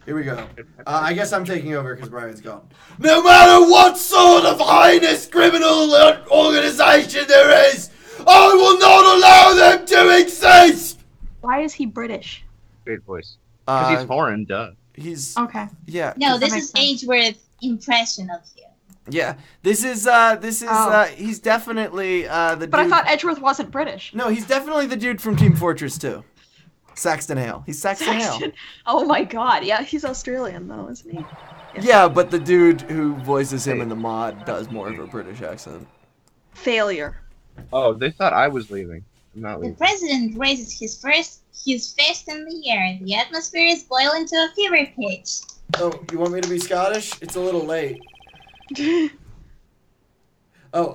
here we go. I guess I'm taking over because Brian's gone. No matter what sort of heinous criminal organization there is, I will not allow them to exist! Why is he British? Great voice. Because he's foreign, duh. He's, Okay. yeah. No, That this makes is sense. Ainsworth's impression of you. Yeah, this is, Oh. he's definitely, the But I dude. thought Edgeworth wasn't British. No, he's definitely the dude from Team Fortress 2. Saxton Hale. He's Saxton Hale. Oh my god, yeah, he's Australian though, isn't he? Yeah, but the dude who voices him in the mod does more of a British accent. Failure. Oh, they thought I was leaving. I'm not The leaving. president raises his fist in the air. The atmosphere is boiling to a fever pitch. Oh, you want me to be Scottish? It's a little late. Oh,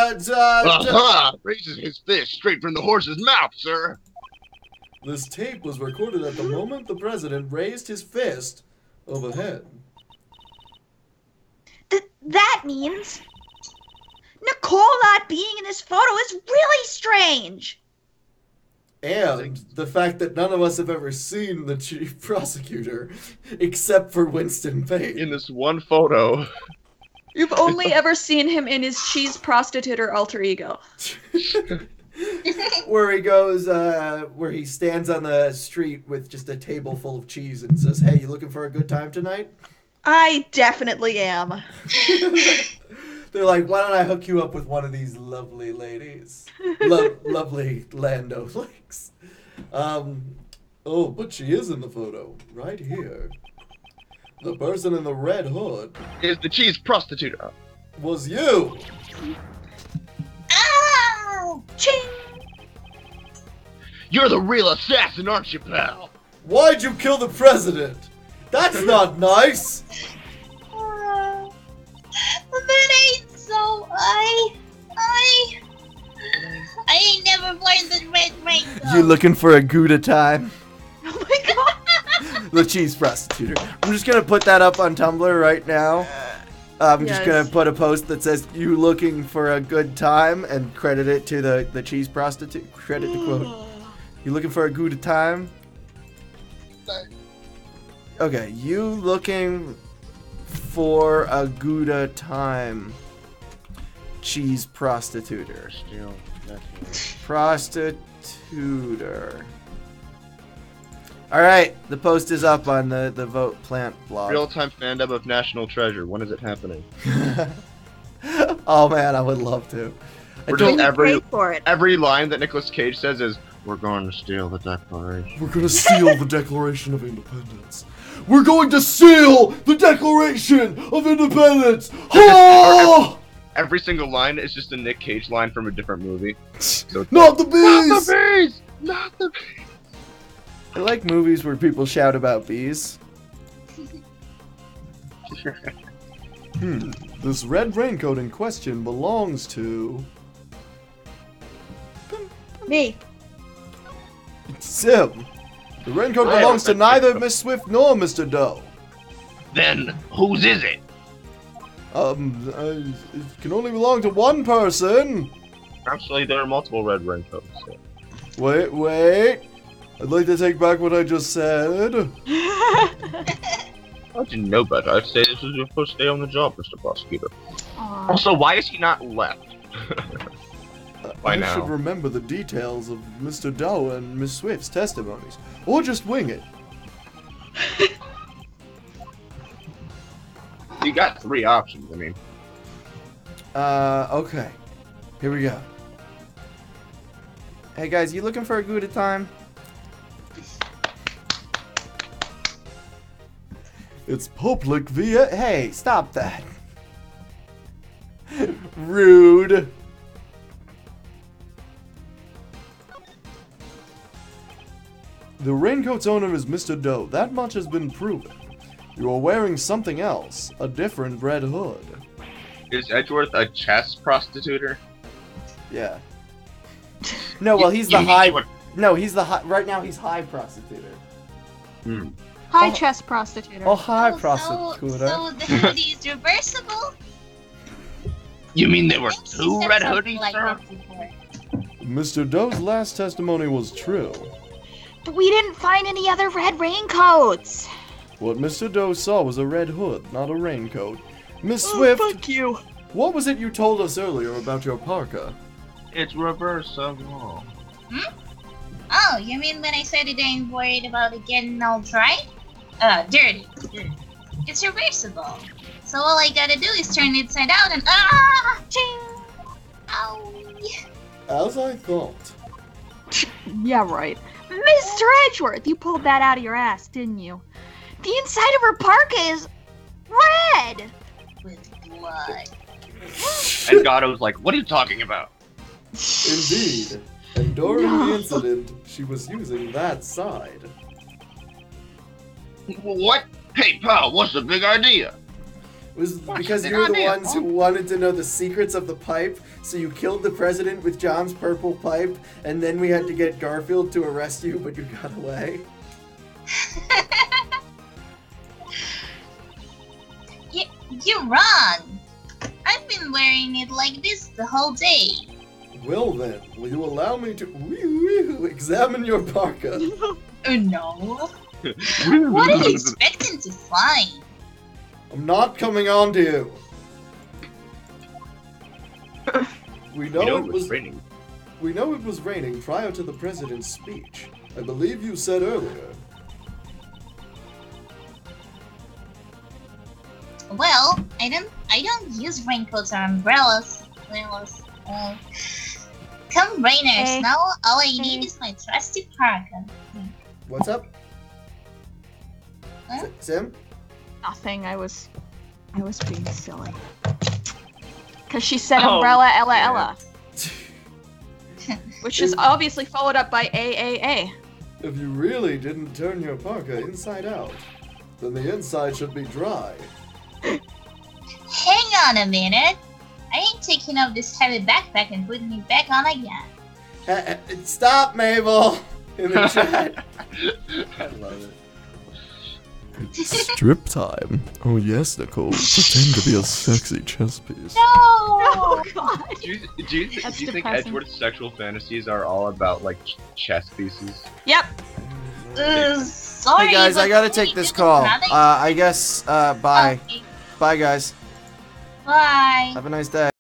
Aha! Raises his fist straight from the horse's mouth, sir. This tape was recorded at the moment the president raised his fist overhead. That means Nicole not being in this photo is really strange. And the fact that none of us have ever seen the chief prosecutor, except for Winston Payne. In this one photo. You've only ever seen him in his cheese prostitute alter ego. Where he goes, where he stands on the street with just a table full of cheese and says, "Hey, you looking for a good time tonight?" I definitely am. They're like, "Why don't I hook you up with one of these lovely ladies? Lovely Lando likes." Oh, but she is in the photo, right here. The person in the red hood Is the cheese prostitute. was you. Ow! Ching! You're the real assassin, aren't you, pal? Why'd you kill the president? That's not nice. That ain't so. I ain't never worn the red raincoat. You looking for a Gouda time? Oh my god! The cheese prostitute. I'm just gonna put that up on Tumblr right now. I'm just gonna put a post that says "You looking for a good time" and credit it to the cheese prostitute. Credit the quote. You looking for a good time? Okay, you looking for a Gouda time? Cheese prostituter. Prostituter. All right, the post is up on the Vote Plant blog. Real-time fandom of National Treasure. When is it happening? Oh man, I would love to. I We're don't- just Pay for it. every line that Nicolas Cage says is, "We're going to steal the Declaration." We're gonna steal the Declaration of Independence. We're going to steal the Declaration of Independence. Oh! Every single line is just a Nick Cage line from a different movie. So it's Not the like, not bees. the bees! Not the bees! I like movies where people shout about bees. This red raincoat in question belongs to Me. Sim. The raincoat belongs to neither Miss Swift nor Mr. Doe. Then, whose is it? It can only belong to one person. Actually, there are multiple red raincoats. So. Wait. I'd like to take back what I just said. I didn't know better. I'd say this is your first day on the job, Mr. Prosecutor. Aw. Also, why is he not left? By I now. should remember the details of Mr. Doe and Miss Swift's testimonies. Or just wing it. You got 3 options, I mean. Okay. Here we go. Hey guys, you looking for a Gouda time? It's public via. Hey, stop that. Rude. The raincoat's owner is Mr. Doe. That much has been proven. You are wearing something else, a different red hood. Is Edgeworth a chess prostituter? Yeah. No, well, he's the high. No, he's the high. Right now, he's high prostituter. Hi, chess prostitute. Oh, high So prostituter. the hoodie is reversible? You mean there were I think she 2 said red something hoodies, like sir? that before. Mr. Doe's last testimony was true. But we didn't find any other red raincoats. What Mr. Doe saw was a red hood, not a raincoat. Miss Swift, Fuck you. what was it you told us earlier about your parka? It's reversible. Oh, you mean when I said that I'm worried about it getting all dry? Dirty. It's reversible. So all I gotta do is turn it inside out and ching! Ow! As I thought. Yeah, right. Mr. Edgeworth, you pulled that out of your ass, didn't you? The inside of her parka is red. With blood. And Gatto's like, what are you talking about? Indeed. And during the incident, she was using that side. What? Hey, pal, what's the big idea? It was What's because the you were the idea, ones who wanted to know the secrets of the pipe, so you killed the president with John's purple pipe, and then we had to get Garfield to arrest you, but you got away. You're wrong. I've been wearing it like this the whole day. Well then, will you allow me to examine your parka? No. What are you expecting to find? I'm not coming on to you. We know it was raining. We know it was raining prior to the president's speech. I believe you said earlier. Well, I don't use raincoats or umbrellas. Come rain or Hey. snow, all I need is my trusty parka. What's up? Huh? Sim? Nothing. I was being silly. Cause she said Oh, umbrella, Ella, yeah. Ella, which is obviously followed up by AAA. If you really didn't turn your parka inside out, then the inside should be dry. Hang on a minute. I ain't taking off this heavy backpack and putting it back on again. Stop, Mabel! In the chat. I love it. Strip time. Oh yes, Nicole. Pretend to be a sexy chess piece. No! Oh God. Do you That's think depressing. Edgeworth's sexual fantasies are all about, like, chess pieces? Yep. Sorry, Hey guys, but I gotta can take we this do call. another- I guess, bye. Okay, Bye, guys. bye. Have a nice day.